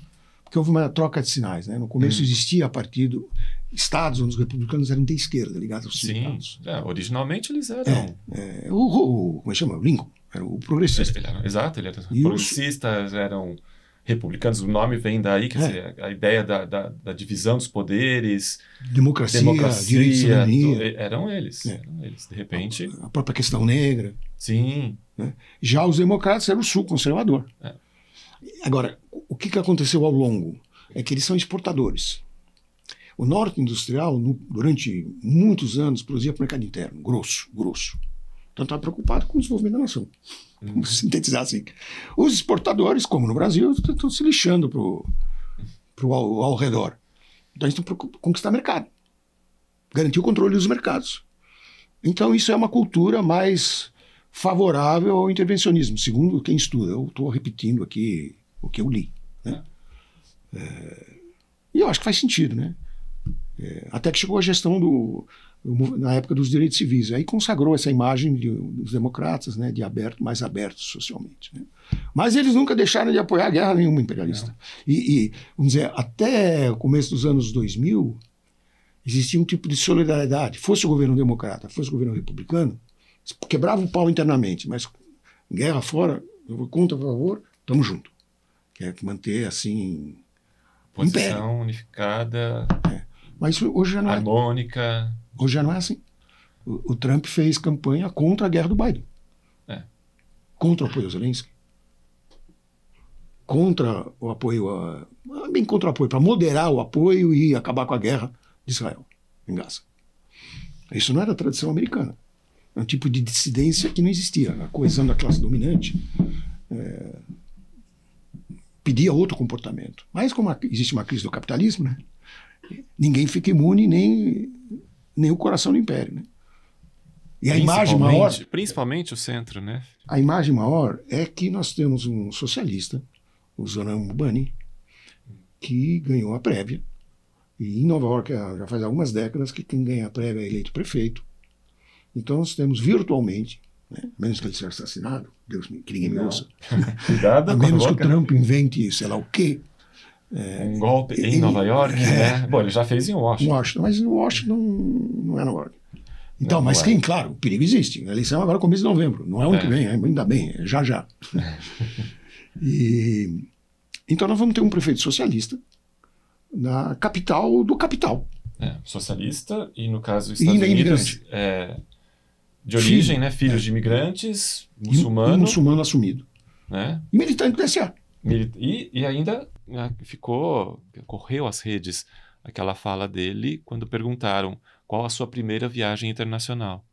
porque houve uma troca de sinais, né? No começo existia partido, estados onde os republicanos eram de esquerda, ligados aos sindicatos. Originalmente eles eram... como é que chama? O Lincoln, era o progressista. Exato, ele era progressistas, eram republicanos, o nome vem daí, quer dizer, a ideia da divisão dos poderes, democracia, direito de cidadania. Eram eles, de repente. A própria questão negra. Sim. Né? Já os democratas eram o sul conservador. Agora, o que aconteceu ao longo? É que eles são exportadores. O norte industrial, durante muitos anos, produzia para o mercado interno, grosso. Então estava preocupado com o desenvolvimento da nação. Vamos sintetizar assim. Os exportadores, como no Brasil, estão se lixando ao redor. Então eles estão preocupados em conquistar mercado. Garantir o controle dos mercados. Então isso é uma cultura mais favorável ao intervencionismo, segundo quem estuda. Eu estou repetindo aqui o que eu li. Né? E eu acho que faz sentido, né? Até que chegou a gestão na época dos direitos civis. Aí consagrou essa imagem dos democratas, né, de mais abertos socialmente. Né? Mas eles nunca deixaram de apoiar guerra nenhuma imperialista. E, vamos dizer, até o começo dos anos 2000, existia um tipo de solidariedade. Fosse o governo democrata, fosse o governo republicano, quebrava o pau internamente, mas guerra fora, eu vou contra, por favor, estamos juntos. Quer manter, assim, posição império. Unificada, mas hoje já não harmônica. Hoje já não é assim. O Trump fez campanha contra a guerra do Biden. Contra o apoio ao Zelensky. Contra o apoio bem contra o apoio, para moderar o apoio e acabar com a guerra de Israel, em Gaza. Isso não era tradição americana. É um tipo de dissidência que não existia. A coesão da classe dominante pedia outro comportamento. Mas como existe uma crise do capitalismo, né, ninguém fica imune, nem o coração do império. Né? E a imagem maior... Principalmente o centro, né? A imagem maior é que nós temos um socialista, o Zoran Mubani, que ganhou a prévia. E em Nova York já faz algumas décadas que quem ganha a prévia é eleito prefeito. Então nós temos virtualmente, né, a menos que ele seja assassinado, Deus que ninguém me ouça, Cuidado, a menos que o Trump invente sei lá o quê. Um golpe em Nova York, né? Bom, ele já fez em Washington. Mas Washington não é Nova York. Então, mas quem, claro, o perigo existe. A eleição agora é começo de novembro, não é ano que vem, ainda bem, é já. Então nós vamos ter um prefeito socialista na capital do capital. Socialista e, no caso, Estados Unidos, de origem, né? Filhos de imigrantes, muçulmano. Um muçulmano assumido. Né? E militante do SA. E ainda correu às redes aquela fala dele quando perguntaram qual a sua primeira viagem internacional.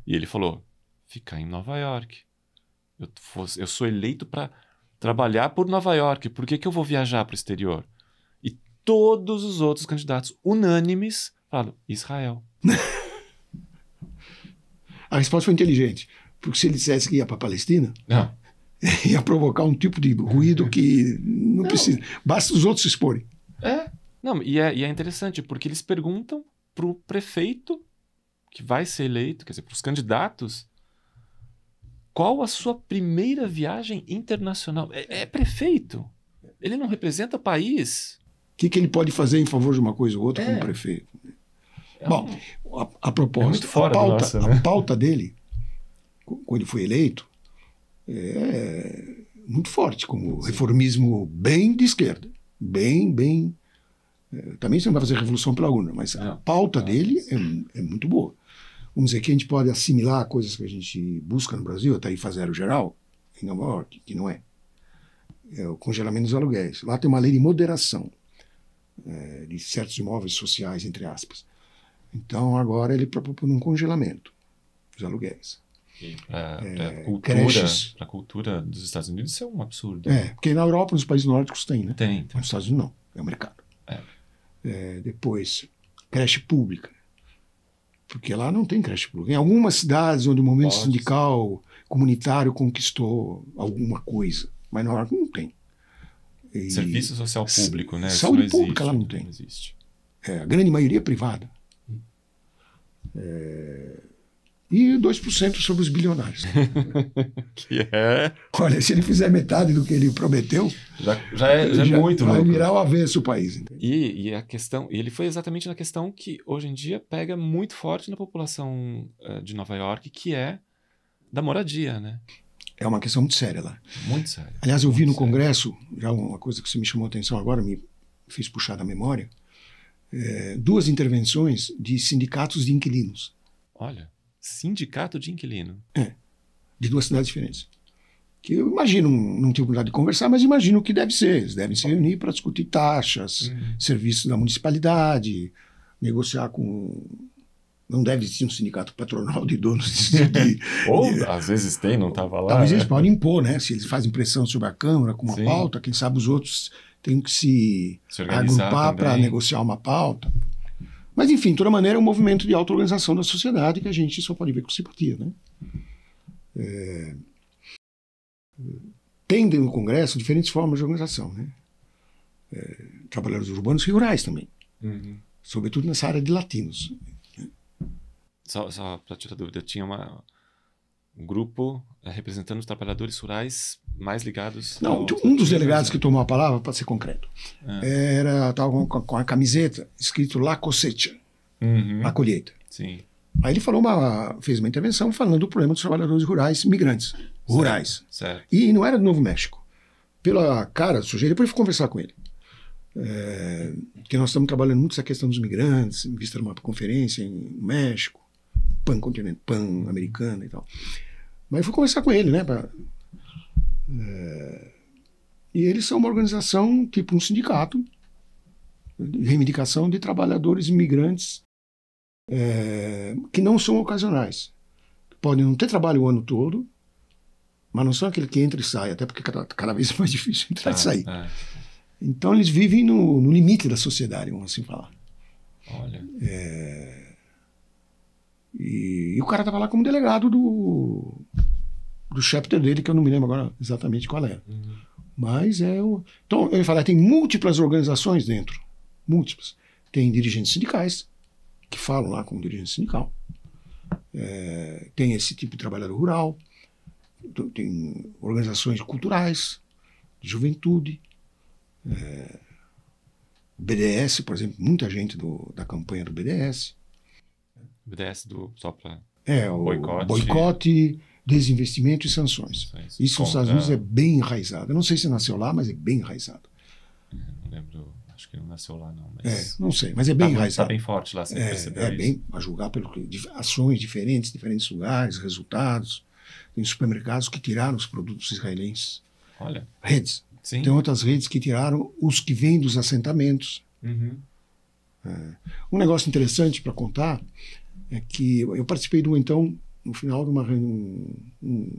E ele falou, ficar em Nova York. Eu sou eleito para trabalhar por Nova York, por que eu vou viajar para o exterior? E todos os outros candidatos unânimes falaram, Israel. A resposta foi inteligente, porque se ele dissesse que ia para a Palestina, ia provocar um tipo de ruído que não precisa. Basta os outros se exporem. E é interessante, porque eles perguntam para o prefeito que vai ser eleito, quer dizer, para os candidatos, qual a sua primeira viagem internacional? É prefeito. Ele não representa o país. O que ele pode fazer em favor de uma coisa ou outra como prefeito? Bom, a propósito, a pauta dele, quando ele foi eleito, é muito forte, como reformismo bem de esquerda. Também você não vai fazer revolução pela urna, mas a pauta dele é muito boa. Vamos dizer que a gente pode assimilar coisas que a gente busca no Brasil, a tarifa zero geral, em Nova York, que não é. É o congelamento dos aluguéis. Lá tem uma lei de moderação de certos imóveis sociais, entre aspas. Então, agora ele propõe um congelamento dos aluguéis. A cultura dos Estados Unidos isso é um absurdo. Porque na Europa, nos países nórdicos tem, né? Tem. Mas nos Estados Unidos não, é o mercado. Depois, creche pública. Porque lá não tem creche pública. Em algumas cidades onde o movimento sindical, comunitário conquistou alguma coisa, mas na Europa não tem. Serviço social público, né? Saúde pública lá não tem. Não existe. A grande maioria é privada. E 2% sobre os bilionários. Que é... Olha, se ele fizer metade do que ele prometeu... Já é muito louco. Vai virar o avesso o país. E a questão... E ele foi exatamente na questão que hoje em dia pega muito forte na população de Nova York, que é da moradia, né? É uma questão muito séria lá. Muito sério. Aliás, eu vi no Muito sério. Congresso, já uma coisa que você me chamou a atenção agora, me fez puxar da memória, 2 intervenções de sindicatos de inquilinos, Olha, sindicato de inquilino. de 2 cidades diferentes. Que eu imagino, não tive oportunidade de conversar, mas imagino o que deve ser. Eles devem se reunir para discutir taxas, serviços da municipalidade, negociar com... Não deve existir um sindicato patronal de donos de... Ou, às vezes tem, não estava lá. Talvez né? eles podem impor, né? Se eles fazem pressão sobre a Câmara com uma Sim. pauta, quem sabe os outros têm que se organizar agrupar para também. negociar uma pauta. Mas, enfim, de toda maneira, é um movimento de auto-organização da sociedade que a gente só pode ver com simpatia, né? Tem no Congresso diferentes formas de organização, né? Trabalhadores urbanos e rurais também, Uhum. sobretudo nessa área de latinos. Só para tirar dúvida, tinha um grupo representando os trabalhadores rurais mais ligados... Não, um dos delegados que tomou a palavra, para ser concreto, estava com a camiseta escrito La Cosecha, Uhum. a colheita. Sim. Aí ele fez uma intervenção falando do problema dos trabalhadores rurais migrantes, rurais. Certo. E não era do Novo México. Pela cara do sujeito, depois eu fui conversar com ele. Porque nós estamos trabalhando muito essa questão dos migrantes, em vista de uma conferência no México, pan-americana e tal. Mas eu fui conversar com ele, né? E eles são uma organização, tipo um sindicato, de reivindicação de trabalhadores imigrantes que não são ocasionais. Podem não ter trabalho o ano todo, mas não são aquele que entra e sai, até porque cada vez é mais difícil entrar e sair. Então eles vivem no limite da sociedade, vamos assim falar. Olha. E o cara estava lá como delegado do chapter dele, que eu não me lembro agora exatamente qual era. Uhum. Mas Então, eu ia falar, tem múltiplas organizações dentro. Múltiplas. Tem dirigentes sindicais, que falam lá com o dirigente sindical. Tem esse tipo de trabalhador rural. Tem organizações culturais, de juventude. BDS, por exemplo, muita gente da campanha do BDS. BDS só para o boicote, desinvestimento e sanções. Isso nos Estados Unidos é bem enraizado. Eu não sei se nasceu lá, mas é bem enraizado. Não lembro, acho que não nasceu lá não. Mas não sei, mas é bem enraizado. Está bem forte lá, você percebeu isso? Bem, a julgar por ações diferentes lugares, resultados. Tem supermercados que tiraram os produtos israelenses. Olha. Redes. Sim. Tem outras redes que tiraram os que vêm dos assentamentos. Uhum. Um negócio interessante para contar é que eu participei no final de uma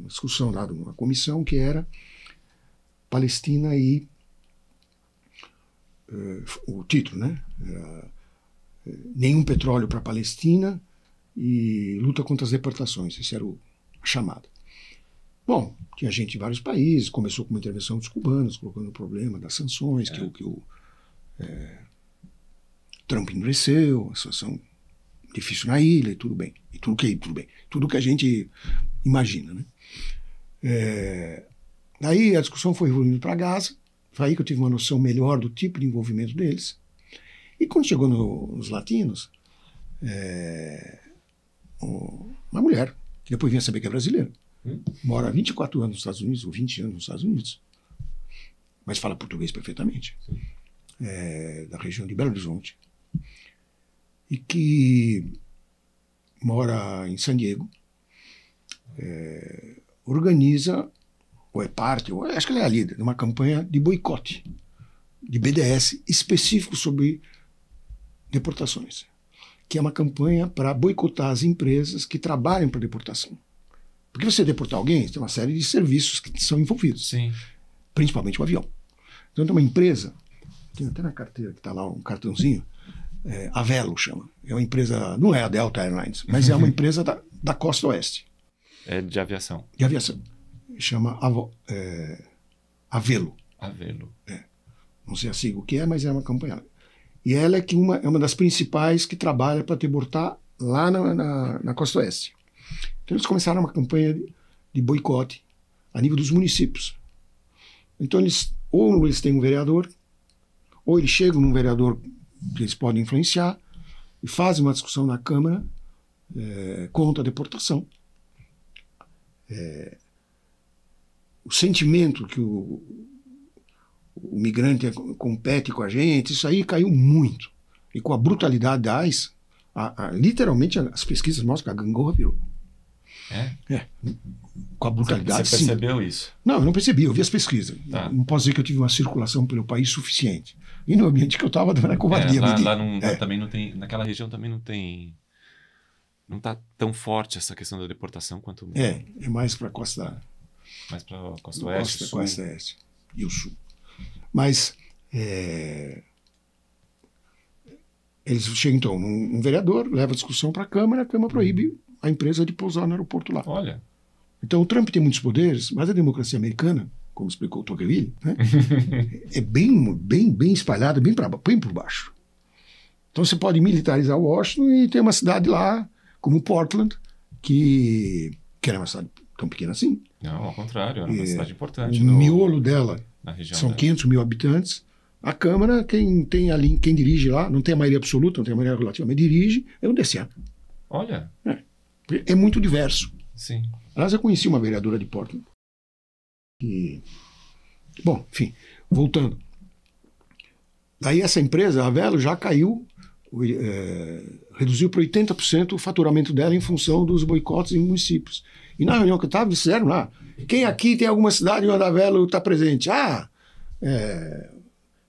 discussão lá, de uma comissão que era Palestina e o título, né? Era, nenhum petróleo para a Palestina e luta contra as deportações. Esse era a chamada. Bom, tinha gente de vários países, começou com uma intervenção dos cubanos, colocando o problema das sanções, que o Trump endureceu, a situação difícil na ilha e tudo bem. E tudo bem. Tudo que a gente imagina, né? Daí a discussão foi evoluindo para Gaza, foi aí que eu tive uma noção melhor do tipo de envolvimento deles. E quando chegou nos latinos, uma mulher, que depois vinha saber que é brasileira, mora há 24 anos nos Estados Unidos, ou 20 anos nos Estados Unidos, mas fala português perfeitamente, da região de Belo Horizonte, e que mora em San Diego, organiza, ou é parte, ou acho que ela é a líder, de uma campanha de boicote, de BDS, específico sobre deportações, que é uma campanha para boicotar as empresas que trabalham para deportação. Porque você deportar alguém, tem uma série de serviços que são envolvidos, Sim. Principalmente o avião. Então tem uma empresa, tem até na carteira que está lá um cartãozinho, a Velo chama. É uma empresa, não é a Delta Airlines, mas é uma empresa da costa oeste. É de aviação. De aviação. Chama Avelo. Avelo. Não sei a sigla o que é, mas é uma campanha. E ela é uma das principais que trabalha para deportar lá na costa oeste. Então eles começaram uma campanha de boicote a nível dos municípios. Então ou eles têm um vereador, ou eles chegam num vereador que eles podem influenciar e fazem uma discussão na Câmara contra a deportação. o sentimento que o migrante compete com a gente, isso aí caiu muito. E com a brutalidade da ICE, literalmente as pesquisas mostram que a gangorra virou. Com a brutalidade. Você percebeu isso? Não, eu não percebi, eu vi as pesquisas. Tá. Não posso dizer que eu tive uma circulação pelo país suficiente. E no ambiente que eu estava, era covardia. Também não tem, naquela região também não tem, não está tão forte essa questão da deportação quanto... É mais para a costa... Mais para a costa oeste, costa oeste e o sul. Mas eles chegam, então, um vereador leva a discussão para a Câmara proíbe a empresa de pousar no aeroporto lá. Olha. Então o Trump tem muitos poderes, mas a democracia americana, como explicou o Tocqueville, né, é bem espalhada, bem por baixo. Então você pode militarizar Washington e ter uma cidade lá, como Portland, que era uma cidade tão pequena assim. Não, ao contrário, era uma cidade importante. O miolo dela na região são 500 mil habitantes. A Câmara, quem dirige lá, não tem a maioria absoluta, não tem a maioria relativa, mas dirige, é o DCA. Olha. É muito diverso. Sim. Aliás, eu conheci uma vereadora de Portland. Bom, enfim, voltando. Daí essa empresa, a Velo, já caiu, reduziu para 80% o faturamento dela em função dos boicotes em municípios. E na reunião que eu estava, disseram lá, quem aqui tem alguma cidade onde a Velo está presente?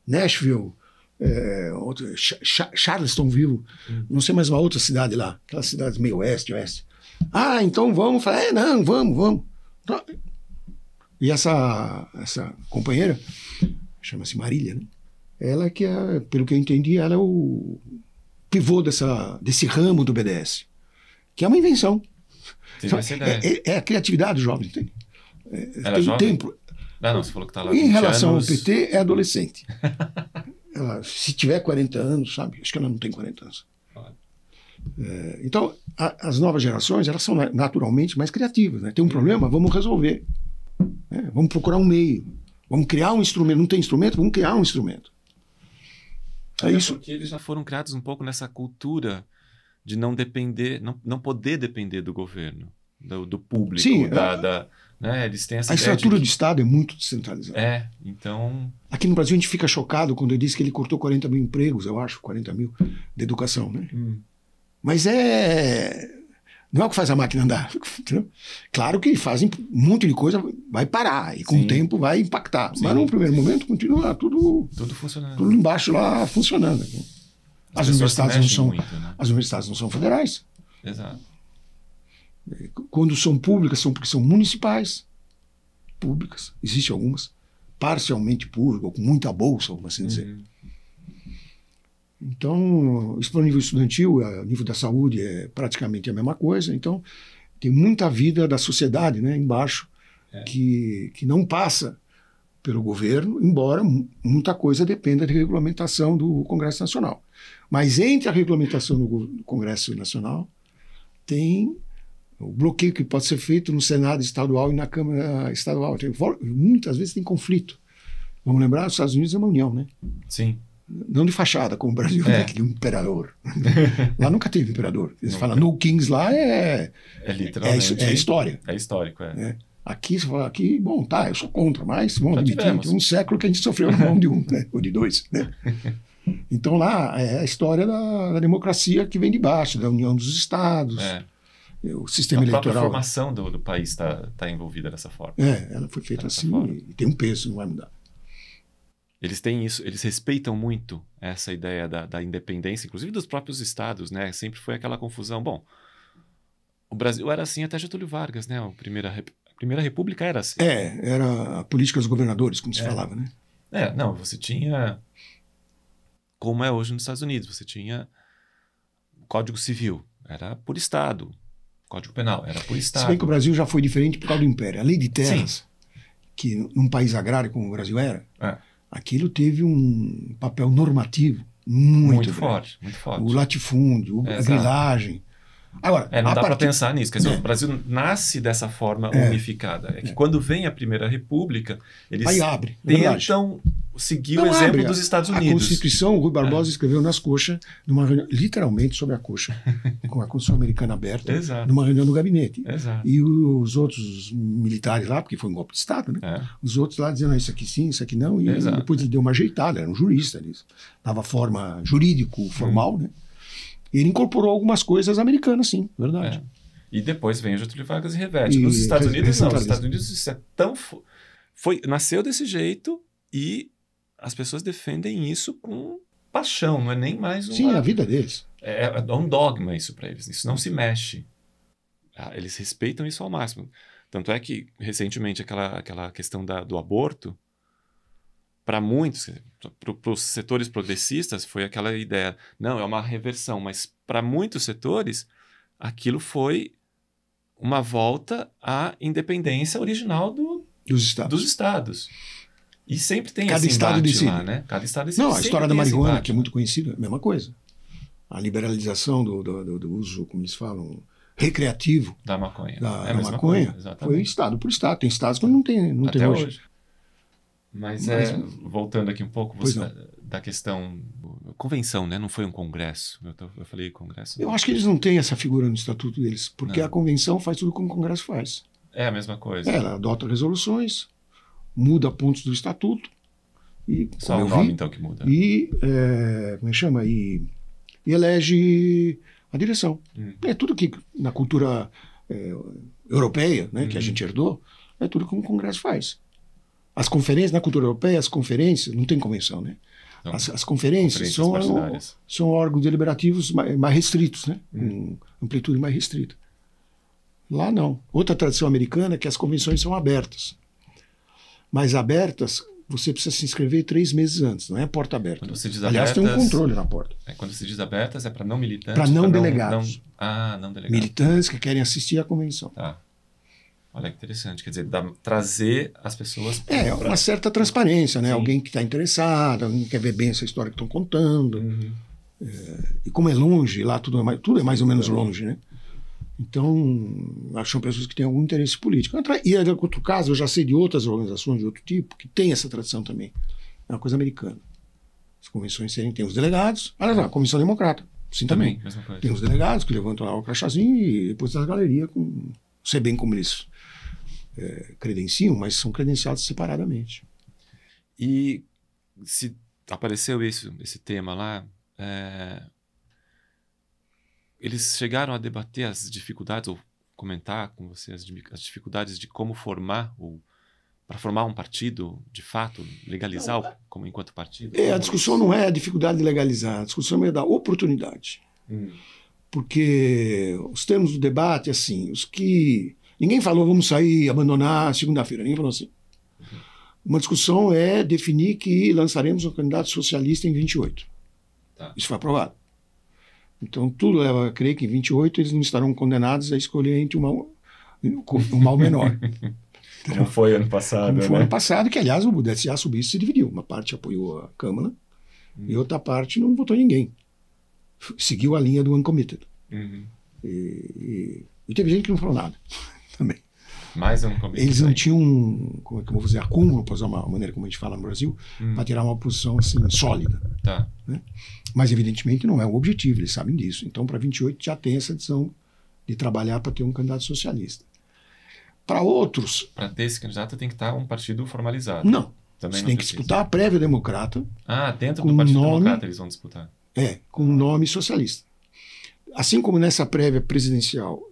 Nashville, Charlestonville, não sei mais uma outra cidade lá, aquelas cidades meio oeste. Então vamos. Falei, não, vamos. E essa companheira, chama-se Marília, né? Ela que pelo que eu entendi, ela é o pivô desse ramo do BDS, que é uma invenção. Então, é a criatividade dos jovens, entende? Ela é jovem? Tempo. Não, você falou que está lá. Em relação ao PT, é adolescente. Ela, se tiver 40 anos, sabe? Acho que ela não tem 40 anos. Então, as novas gerações, elas são naturalmente mais criativas, né? Tem um problema, vamos resolver. Vamos procurar um meio. Vamos criar um instrumento. Não tem instrumento? Vamos criar um instrumento. É isso. Porque eles já foram criados um pouco nessa cultura de não depender, não poder depender do governo, do público. Sim, né? Eles têm essa a ideia estrutura do Estado é muito descentralizada. Então... Aqui no Brasil a gente fica chocado quando ele diz que ele cortou 40 mil empregos, eu acho, 40 mil de educação, né? Mas não é o que faz a máquina andar. Entendeu? Claro que fazem um monte de coisa, vai parar, e com o tempo vai impactar. Sim. Mas no primeiro momento continua tudo funcionando. Tudo embaixo lá funcionando. As universidades não são federais. Exato. Quando são públicas, são porque são municipais. Públicas. Existem algumas. Parcialmente públicas, ou com muita bolsa, vamos assim dizer. Então, isso para o nível estudantil, o nível da saúde é praticamente a mesma coisa. Então, tem muita vida da sociedade, né, embaixo, que não passa pelo governo, embora muita coisa dependa de regulamentação do Congresso Nacional. Mas entre a regulamentação do Congresso Nacional, tem o bloqueio que pode ser feito no Senado estadual e na Câmara estadual. Muitas vezes tem conflito. Vamos lembrar, os Estados Unidos é uma união, né? Sim. Não de fachada, como o Brasil, né, que é um imperador. Lá nunca teve imperador. Eles falam no Kings lá literalmente. É história. É histórico, Aqui, você fala, bom, eu sou contra, mas vamos admitir que um século que a gente sofreu na mão de um, né, ou de dois. Né? Então lá é a história da democracia que vem de baixo, da união dos estados, o sistema eleitoral. A própria formação do país está envolvida dessa forma. Ela foi feita assim e tem um peso, não vai mudar. Eles têm isso, eles respeitam muito essa ideia da independência, inclusive dos próprios estados, né? Sempre foi aquela confusão. Bom, o Brasil era assim até Getúlio Vargas, né? A Primeira República era assim. Era a política dos governadores, como se falava, né? Não, você tinha, como é hoje nos Estados Unidos, você tinha o Código Civil, era por estado. Código Penal, era por estado. Se bem que o Brasil já foi diferente por causa do Império. A lei de terras, que num país agrário como o Brasil era, aquilo teve um papel normativo muito forte, muito forte. O latifúndio, a grilagem. Agora, Não dá para pensar nisso. Quer dizer, o Brasil nasce dessa forma unificada. É que quando vem a Primeira República, eles aí abre, tentam seguir o exemplo dos Estados Unidos. A Constituição, o Rui Barbosa escreveu nas coxas, numa reunião, literalmente sobre a coxa, com a Constituição Americana aberta, numa reunião no gabinete. E os outros militares lá, porque foi um golpe de Estado, né? Os outros lá dizendo isso aqui sim, isso aqui não, e depois ele deu uma ajeitada, era um jurista, ele dava forma jurídico, formal, né? Ele incorporou algumas coisas americanas, sim, verdade. E depois vem o Getúlio Vargas e reverte. Nos Estados Unidos, não. Nos Estados Unidos isso é tão... nasceu desse jeito e as pessoas defendem isso com paixão, não é nem mais uma... Sim, a vida deles. É um dogma isso para eles, isso não se mexe. Eles respeitam isso ao máximo. Tanto é que, recentemente, aquela questão do aborto, para muitos, para os setores progressistas, foi aquela ideia, não, é uma reversão, mas para muitos setores, aquilo foi uma volta à independência original dos estados. E sempre tem esse embate lá, né? Cada estado decide. Não, a história da marihuana, que é muito conhecida, a mesma coisa. A liberalização do uso, como eles falam, recreativo da maconha. Da maconha foi estado por estado. Tem estados que não tem hoje. Mas voltando aqui um pouco da questão convenção, né? Não foi um congresso. Eu falei congresso. Eu acho que eles não têm essa figura no estatuto deles, porque a convenção faz tudo como o congresso faz. É a mesma coisa. Ela adota resoluções, muda pontos do estatuto e só o nome então que muda. E como é que chama? E elege a direção. É tudo que na cultura europeia, né, que a gente herdou, é tudo como o congresso faz. As conferências, na cultura europeia, as conferências, não tem convenção, né? Então, as conferências são órgãos deliberativos mais restritos, né? Com amplitude mais restrita. Lá não. Outra tradição americana é que as convenções são abertas. Mas abertas, você precisa se inscrever 3 meses antes, não é porta aberta. Quando você diz Aliás, abertas, tem um controle na porta. Quando se diz abertas, é para não militantes? Para não delegados. Não delegados. Militantes que querem assistir à convenção. Tá. Olha que interessante, quer dizer, trazer as pessoas... uma certa transparência, né? Sim. Alguém que está interessado, alguém que quer ver bem essa história que estão contando. E como é longe, lá tudo é mais ou menos longe, né? Então, são pessoas que têm algum interesse político. E, em outro caso, eu já sei de outras organizações de outro tipo que têm essa tradição também. É uma coisa americana. As convenções tem os delegados. A Comissão Democrata, sim também. Mesma coisa. Tem os delegados que levantam lá o crachazinho e depois das galerias, não sei bem como eles credenciam, mas são credenciados separadamente. E se apareceu esse tema lá, eles chegaram a debater as dificuldades, ou comentar com você as dificuldades de como para formar um partido, de fato, legalizar como enquanto partido? A discussão não é a dificuldade de legalizar, a discussão é da oportunidade. Porque os termos do debate, assim, ninguém falou vamos sair, abandonar segunda-feira, ninguém falou assim. Uma discussão é definir que lançaremos um candidato socialista em 28. Tá. Isso foi aprovado. Então, tudo leva a crer que em 28 eles não estarão condenados a escolher entre um mal menor. Como foi ano passado. Como foi ano passado, que aliás o DSA sobre isso se dividiu. Uma parte apoiou a Câmara e outra parte não votou ninguém. Seguiu a linha do uncommitted. E teve gente que não falou nada também. Mais uncommitted. Eles não tinham, como é que eu vou fazer, acúmulo, para usar uma maneira como a gente fala no Brasil, para tirar uma posição assim, sólida. Tá. Né? Mas, evidentemente, não é o objetivo, eles sabem disso. Então, para 28 já tem essa decisão de trabalhar para ter um candidato socialista. Para outros... Para ter esse candidato tem que estar um partido formalizado. Não. Também você tem que disputar a prévia democrata. Dentro do Partido Democrata eles vão disputar. Com um nome socialista. Assim como nessa prévia presidencial,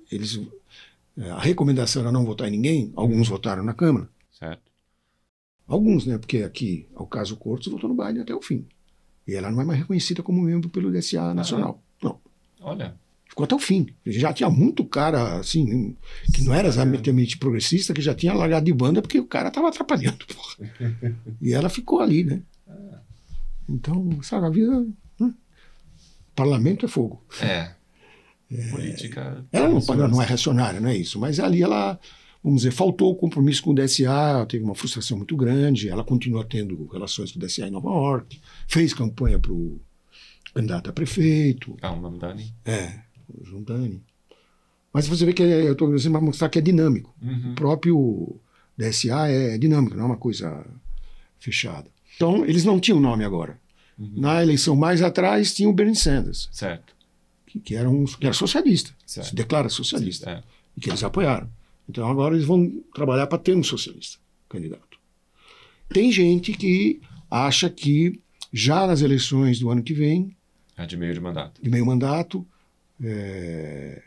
a recomendação era não votar em ninguém, alguns votaram na Câmara. Certo. Alguns, né? Porque aqui, ao caso Cortes, votou no Biden até o fim. E ela não é mais reconhecida como membro pelo DSA nacional. Não. Olha. Ficou até o fim. Já tinha muito cara, assim, que não era exatamente progressista, que já tinha largado de banda porque o cara estava atrapalhando. Porra. E ela ficou ali, né? Então, sabe, a vida... Parlamento é fogo. Política... Ela não é reacionária, não é isso. Mas ali ela, vamos dizer, faltou o compromisso com o DSA, teve uma frustração muito grande, ela continua tendo relações com o DSA em Nova York, fez campanha para o candidato a prefeito. O Mamdani. O Jundani. Mas você vê que eu estou dizendo para mostrar que é dinâmico. Uhum. O próprio DSA é dinâmico, não é uma coisa fechada. Então, eles não tinham nome agora. Uhum. Na eleição mais atrás tinha o Bernie Sanders, Certo. que era socialista, Certo. se declara socialista, É. e que eles apoiaram. Então agora eles vão trabalhar para ter um socialista candidato. Tem gente que acha que já nas eleições do ano que vem, De meio de mandato. de meio mandato, é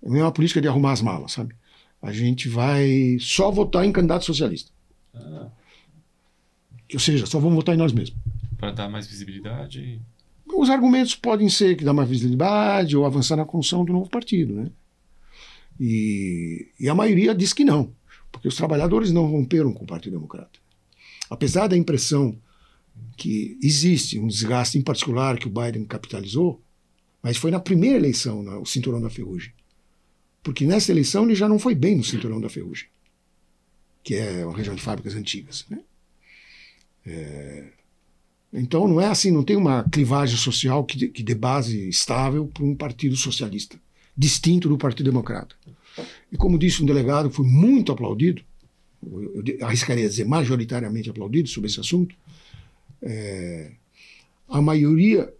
uma política de arrumar as malas, sabe? A gente vai só votar em candidato socialista. Ah, Ou seja, só vamos votar em nós mesmos. para dar mais visibilidade. Os argumentos podem ser que dá mais visibilidade ou avançar na construção do novo partido, né? E a maioria diz que não, porque os trabalhadores não romperam com o Partido Democrata. Apesar da impressão que existe um desgaste em particular que o Biden capitalizou, mas foi na primeira eleição, o Cinturão da Ferrugem. Porque nessa eleição ele já não foi bem no Cinturão da Ferrugem, que é uma região de fábricas antigas, né? Então não é assim, não tem uma clivagem social que dê base estável para um partido socialista, distinto do Partido Democrata. E como disse um delegado, foi muito aplaudido, eu arriscaria dizer majoritariamente aplaudido sobre esse assunto, a maioria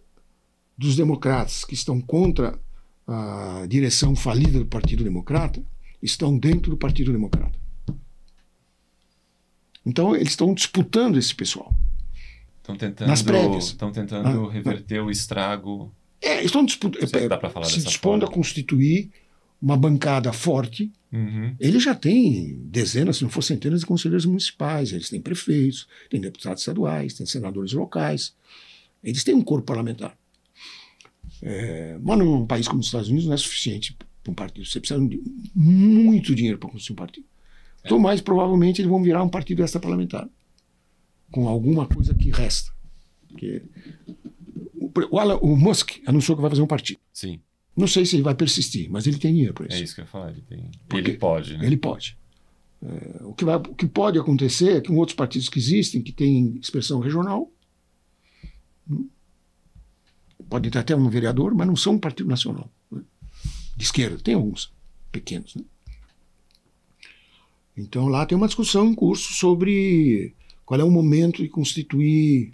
dos democratas que estão contra a direção falida do Partido Democrata estão dentro do Partido Democrata. Então eles estão disputando esse pessoal. Estão tentando, nas prévias. Estão tentando reverter o estrago. Estão disputando, Se dá pra falar se dessa dispondo forma. a constituir uma bancada forte. Uhum. Ele já tem dezenas, se não for centenas, de conselheiros municipais, eles têm prefeitos, têm deputados estaduais, têm senadores locais. Eles têm um corpo parlamentar. Mas num país como os Estados Unidos não é suficiente para um partido. Você precisa de muito dinheiro para construir um partido. Então, mais provavelmente, eles vão virar um partido extra-parlamentar, com alguma coisa que resta. Porque o Musk anunciou que vai fazer um partido. Sim, Não sei se ele vai persistir, mas ele tem dinheiro para isso. é isso que eu ia falar. Porque Ele pode, né? Ele pode. O que pode acontecer é que outros partidos que existem, que têm expressão regional, podem ter até um vereador, mas não são um partido nacional, né? De esquerda. Tem alguns pequenos, né? Então lá tem uma discussão em curso sobre qual é o momento de constituir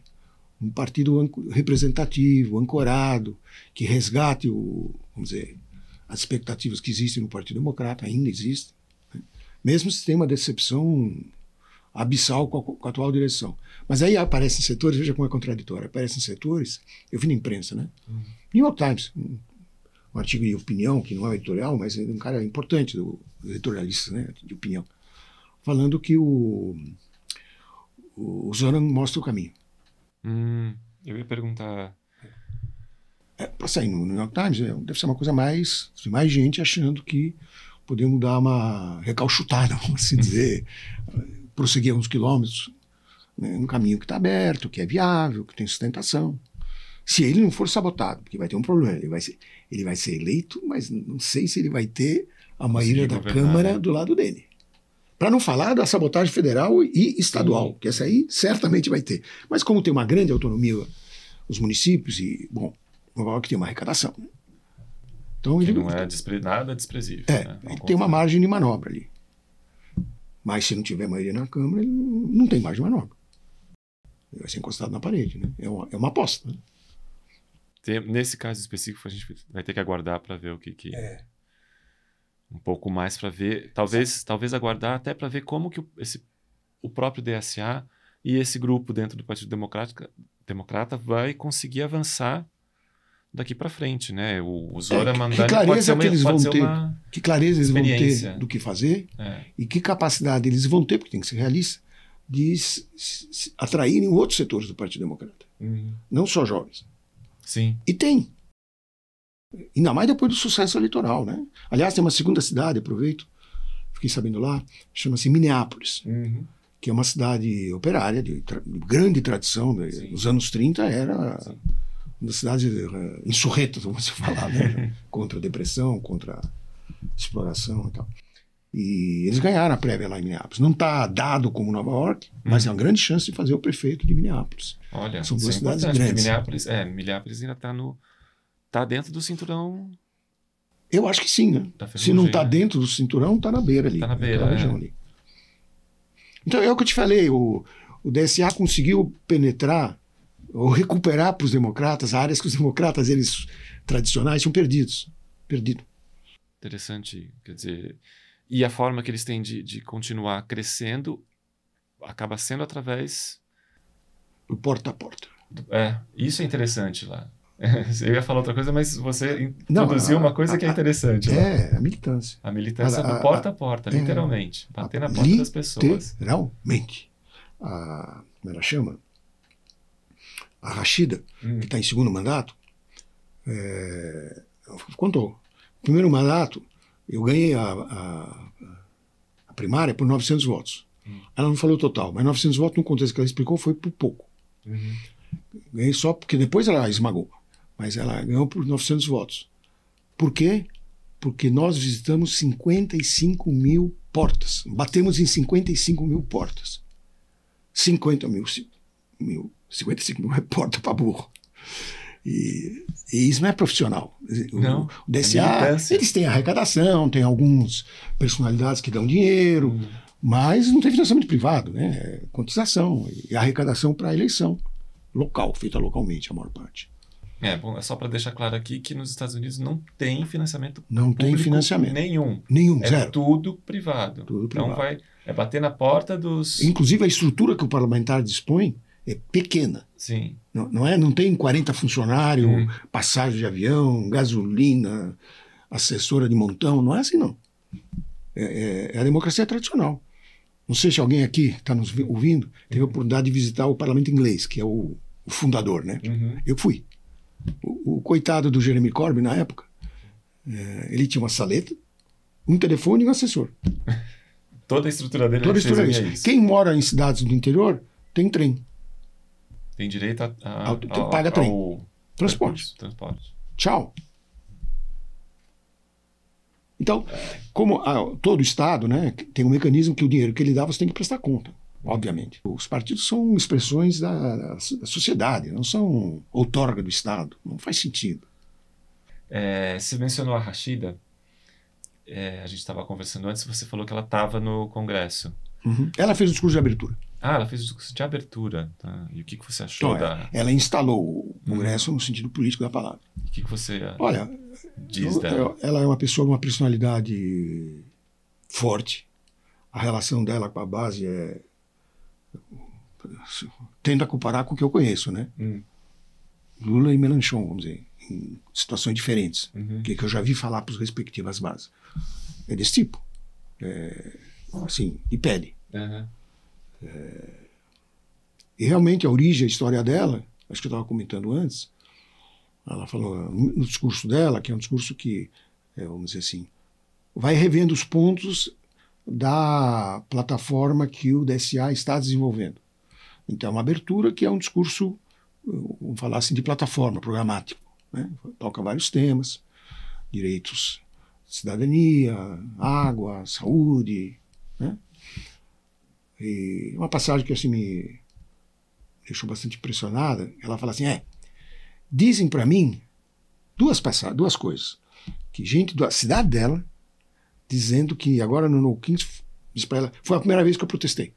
um partido representativo, ancorado, que resgate vamos dizer, as expectativas que existem no Partido Democrata, ainda existem, né? Mesmo se tem uma decepção abissal com a atual direção. Mas aí aparecem setores, veja como é contraditório, aparecem setores, eu vi na imprensa, né? New York Times, um artigo de opinião, que não é editorial, mas é um cara importante, do editorialista, né, de opinião, falando que o Zoran mostra o caminho. Eu ia perguntar. Para sair no New York Times, deve ser uma coisa mais gente achando que podemos dar uma recalchutada, vamos assim dizer, prosseguir uns quilômetros, né, num caminho que está aberto, que é viável, que tem sustentação. Se ele não for sabotado, porque vai ter um problema, ele vai ser eleito, mas não sei se ele vai ter a maioria da Câmara, né, do lado dele. Para não falar da sabotagem federal e estadual, que essa aí certamente vai ter. Mas como tem uma grande autonomia os municípios, e, bom, Nova York tem uma arrecadação, né? Então Que ele não é nada desprezível. Né? Ele tem uma margem de manobra ali. Mas se não tiver maioria na Câmara, ele não tem margem de manobra. Ele vai ser encostado na parede, né? É uma aposta, né? Nesse caso específico, a gente vai ter que aguardar para ver o que um pouco mais para ver, talvez aguardar até para ver como que o próprio DSA e esse grupo dentro do Partido Democrata vai conseguir avançar daqui para frente, né? O Zoran Mandani pode ser uma que clareza eles vão experiência ter do que fazer e que capacidade eles vão ter, porque tem que ser realista, de se atraírem outros setores do Partido Democrata, não só jovens. Sim. E tem. Ainda mais depois do sucesso eleitoral, né? Aliás, tem uma segunda cidade, aproveito, fiquei sabendo lá, chama-se Minneapolis, que é uma cidade operária de grande tradição, nos anos 30 era uma das cidades insurretas, vamos falar, né? Contra a depressão, contra a exploração e tal. E eles ganharam a prévia lá em Minneapolis. Não está dado como Nova York, mas é uma grande chance de fazer o prefeito de Minneapolis. Olha, são duas cidades grandes. Minneapolis ainda está dentro do cinturão. Eu acho que sim, né? Se não está dentro do cinturão, está na beira ali. Está na beira, ali. Então, é o que eu te falei, o DSA conseguiu penetrar ou recuperar para os democratas áreas que os democratas, eles tradicionais, tinham perdido. Interessante, quer dizer, e a forma que eles têm de continuar crescendo acaba sendo através... Do porta a porta. Isso é interessante lá. Eu ia falar outra coisa, mas você introduziu uma coisa que é interessante lá. A militância. A militância do porta a porta, literalmente. Bater na porta das pessoas. Literalmente. Como ela chama? A Rashida, que está em segundo mandato, contou. No primeiro mandato, eu ganhei a primária por 900 votos. Ela não falou total, mas 900 votos, no contexto que ela explicou, foi por pouco. Ganhei só porque depois ela esmagou. Mas ela ganhou por 900 votos. Por quê? Porque nós visitamos 55 mil portas. Batemos em 55 mil portas. 55 mil é porta para burro. E isso não é profissional. Não, o DSA, eles têm arrecadação, tem algumas personalidades que dão dinheiro, mas não tem financiamento privado, né? É cotização e arrecadação para a eleição local, feita localmente, a maior parte. Bom, é só para deixar claro aqui que nos Estados Unidos não tem financiamento Não tem financiamento. Nenhum, zero. Tudo privado. Então é bater na porta dos... Inclusive a estrutura que o parlamentar dispõe é pequena. Sim. Não tem 40 funcionários, passagem de avião, gasolina, assessora de montão, não é assim não. É a democracia tradicional. Não sei se alguém aqui está nos ouvindo, teve a oportunidade de visitar o parlamento inglês, que é o fundador, né? Eu fui. O coitado do Jeremy Corbyn, na época, ele tinha uma saleta, um telefone e um assessor. Toda a estrutura dele é isso. Quem mora em cidades do interior tem trem. Tem direito paga trem. Transporte. Tchau. Então, como todo Estado, né, tem um mecanismo que o dinheiro que ele dá você tem que prestar conta. Obviamente. Os partidos são expressões da sociedade, não são outorga do Estado. Não faz sentido. Você mencionou a Rashida. A gente estava conversando antes, você falou que ela estava no Congresso. Ela fez o discurso de abertura. Ela fez o discurso de abertura. Tá? E o que você achou Ela instalou o Congresso no sentido político da palavra. O que você diz dela? Ela é uma pessoa de uma personalidade forte. A relação dela com a base tendo a comparar com o que eu conheço, né? Lula e Mélenchon, vamos dizer, em situações diferentes, que eu já vi falar para as respectivas bases. É desse tipo. Assim, de pele. E realmente a origem, a história dela, acho que eu estava comentando antes, ela falou no discurso dela, que é um discurso que, vamos dizer assim, vai revendo os pontos da plataforma que o DSA está desenvolvendo. Então, é uma abertura que é um discurso, vamos falar assim, de plataforma, programático. Né? Toca vários temas, direitos, cidadania, água, saúde. Né? E uma passagem que assim, me deixou bastante impressionada, ela fala assim, dizem para mim duas coisas, que gente da cidade dela dizendo que agora no No Kings, diz para ela, foi a primeira vez que eu protestei.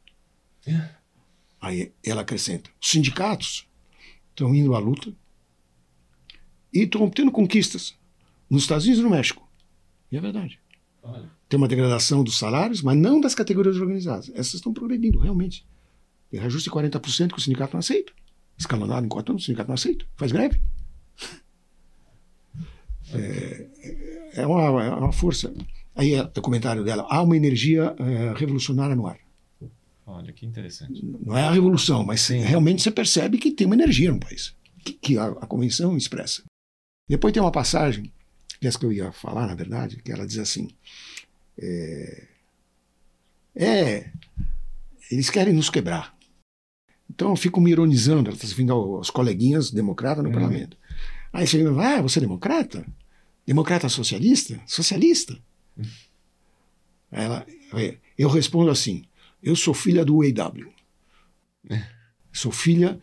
Aí ela acrescenta, os sindicatos estão indo à luta e estão obtendo conquistas nos Estados Unidos e no México. E é verdade. Olha. Tem uma degradação dos salários, mas não das categorias organizadas. Essas estão progredindo, realmente. Tem reajuste de 40% que o sindicato não aceita. Escalonado em 4 anos, o sindicato não aceita. Faz greve. É uma força. Aí o comentário dela, há uma energia revolucionária no ar. Olha, que interessante. Não é a revolução, mas realmente você percebe que tem uma energia no país, que a convenção expressa. Depois tem uma passagem, que é essa que eu ia falar, na verdade, que ela diz assim, eles querem nos quebrar. Então eu fico me ironizando, ela está se referindo aos coleguinhas democratas no parlamento. Aí você fala, você é democrata? Democrata socialista? Socialista? Eu respondo assim, eu sou filha do UAW. Sou filha,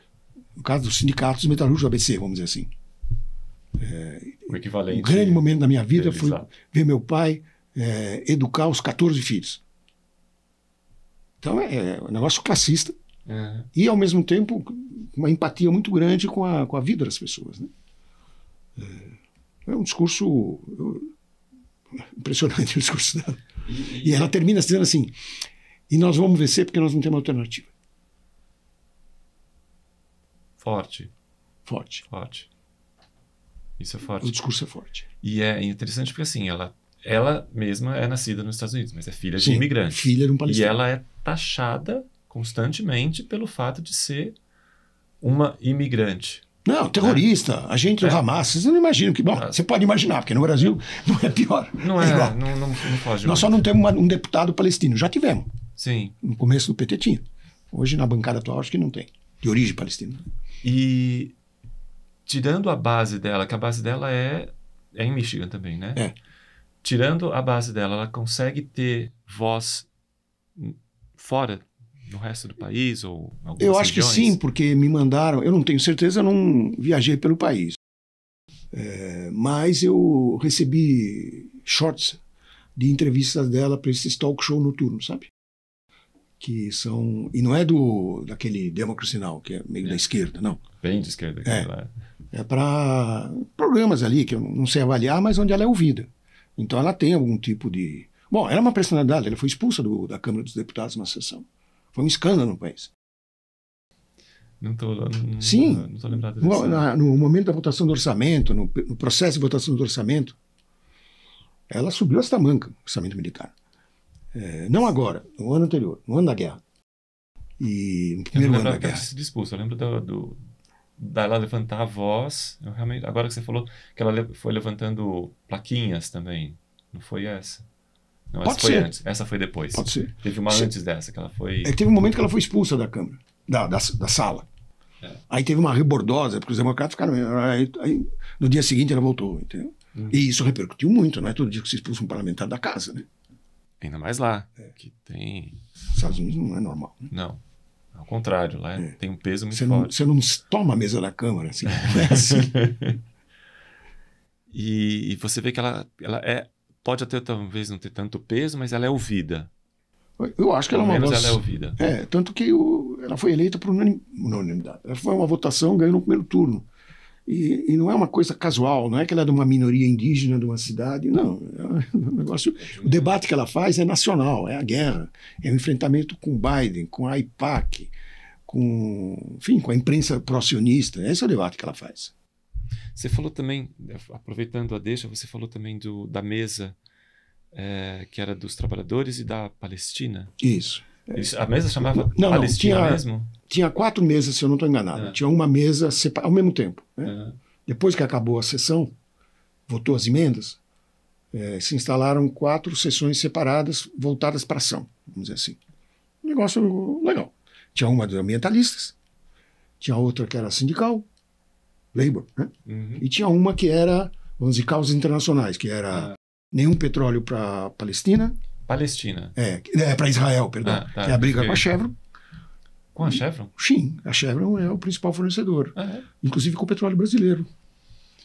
no caso dos sindicatos metalúrgicos do ABC, vamos dizer assim. O equivalente. O grande momento da minha vida foi Exato. ver meu pai educar os 14 filhos. Então é um negócio classista e, ao mesmo tempo, uma empatia muito grande com a vida das pessoas. Né? É um discurso impressionante, o discurso dela. E ela termina dizendo assim, e nós vamos vencer porque nós não temos alternativa. Forte. Forte. Isso é forte. O discurso é forte. E é interessante porque, assim, ela mesma é nascida nos Estados Unidos, mas é filha de Sim, imigrantes. filha de um palestino. E ela é taxada constantemente pelo fato de ser uma imigrante. Não, terrorista, agente do Hamas. Vocês não imaginam que... Bom, você pode imaginar, porque no Brasil não é pior. Não é igual. Não foge. Nós só não temos um deputado palestino. Já tivemos. Sim. No começo do PT tinha. Hoje, na bancada atual, acho que não tem. De origem palestina. E tirando a base dela, que a base dela é em Michigan também, né? É. Tirando a base dela, ela consegue ter voz fora no resto do país ou algumas Eu acho regiões? que sim, porque me mandaram... Eu não tenho certeza, eu não viajei pelo país. Mas eu recebi shorts de entrevistas dela para esses talk show noturnos, sabe? Que são... E não é daquele Democracy Now!, que é meio da esquerda, não. Bem de esquerda. É para programas ali que eu não sei avaliar, mas onde ela é ouvida. Então ela tem algum tipo de... Bom, ela é uma personalidade, ela foi expulsa da Câmara dos Deputados na sessão. Foi um escândalo no país. Sim, não tô lembrado disso. No momento da votação do orçamento, no processo de votação do orçamento, ela subiu essa tamanca, o orçamento militar. Não agora, no ano anterior, no ano da guerra. E no primeiro ano da guerra. Se expulsa. Eu lembro dela levantar a voz. Eu realmente, agora que você falou que ela foi levantando plaquinhas também. Não foi essa? Não, essa foi antes. Essa foi depois. Pode ser. Teve uma antes dessa, que ela foi... Teve um momento que ela foi expulsa da Câmara, da sala. Aí teve uma rebordosa, porque os democratas ficaram... Aí, no dia seguinte ela voltou, entendeu? E isso repercutiu muito, não é todo dia que se expulsa um parlamentar da casa, né? Ainda mais lá, que tem... Nos Estados Unidos não é normal. Né? Não, ao contrário, lá tem um peso muito forte. Você não toma a mesa da Câmara, assim, não é assim. E você vê que ela pode até talvez não ter tanto peso, mas ela é ouvida. Eu acho que ela é uma voz... ela é ouvida. Tanto que ela foi eleita por unanimidade. Ela foi uma votação, ganhou no primeiro turno. E não é uma coisa casual, não é que ela é de uma minoria indígena de uma cidade, não. É um negócio, o debate que ela faz é nacional, é a guerra, é o enfrentamento com Biden, com a AIPAC, com a imprensa pró-sionista. Esse é o debate que ela faz. Você falou também, aproveitando a deixa, você falou também da mesa que era dos trabalhadores e da Palestina. Isso. A mesa chamava Palestina mesmo? Tinha 4 mesas, se eu não estou enganado. Tinha uma mesa ao mesmo tempo. Né? Depois que acabou a sessão, votou as emendas, se instalaram 4 sessões separadas, voltadas para a ação, vamos dizer assim. Um negócio legal. Tinha uma dos ambientalistas, tinha outra que era sindical, Labor, né? E tinha uma que era, vamos dizer, causas internacionais, que era nenhum petróleo para a Palestina. Palestina. Para Israel, perdão. Que é a briga com a Chevron. Com a Chevron? Sim, a Chevron é o principal fornecedor. Inclusive com o petróleo brasileiro.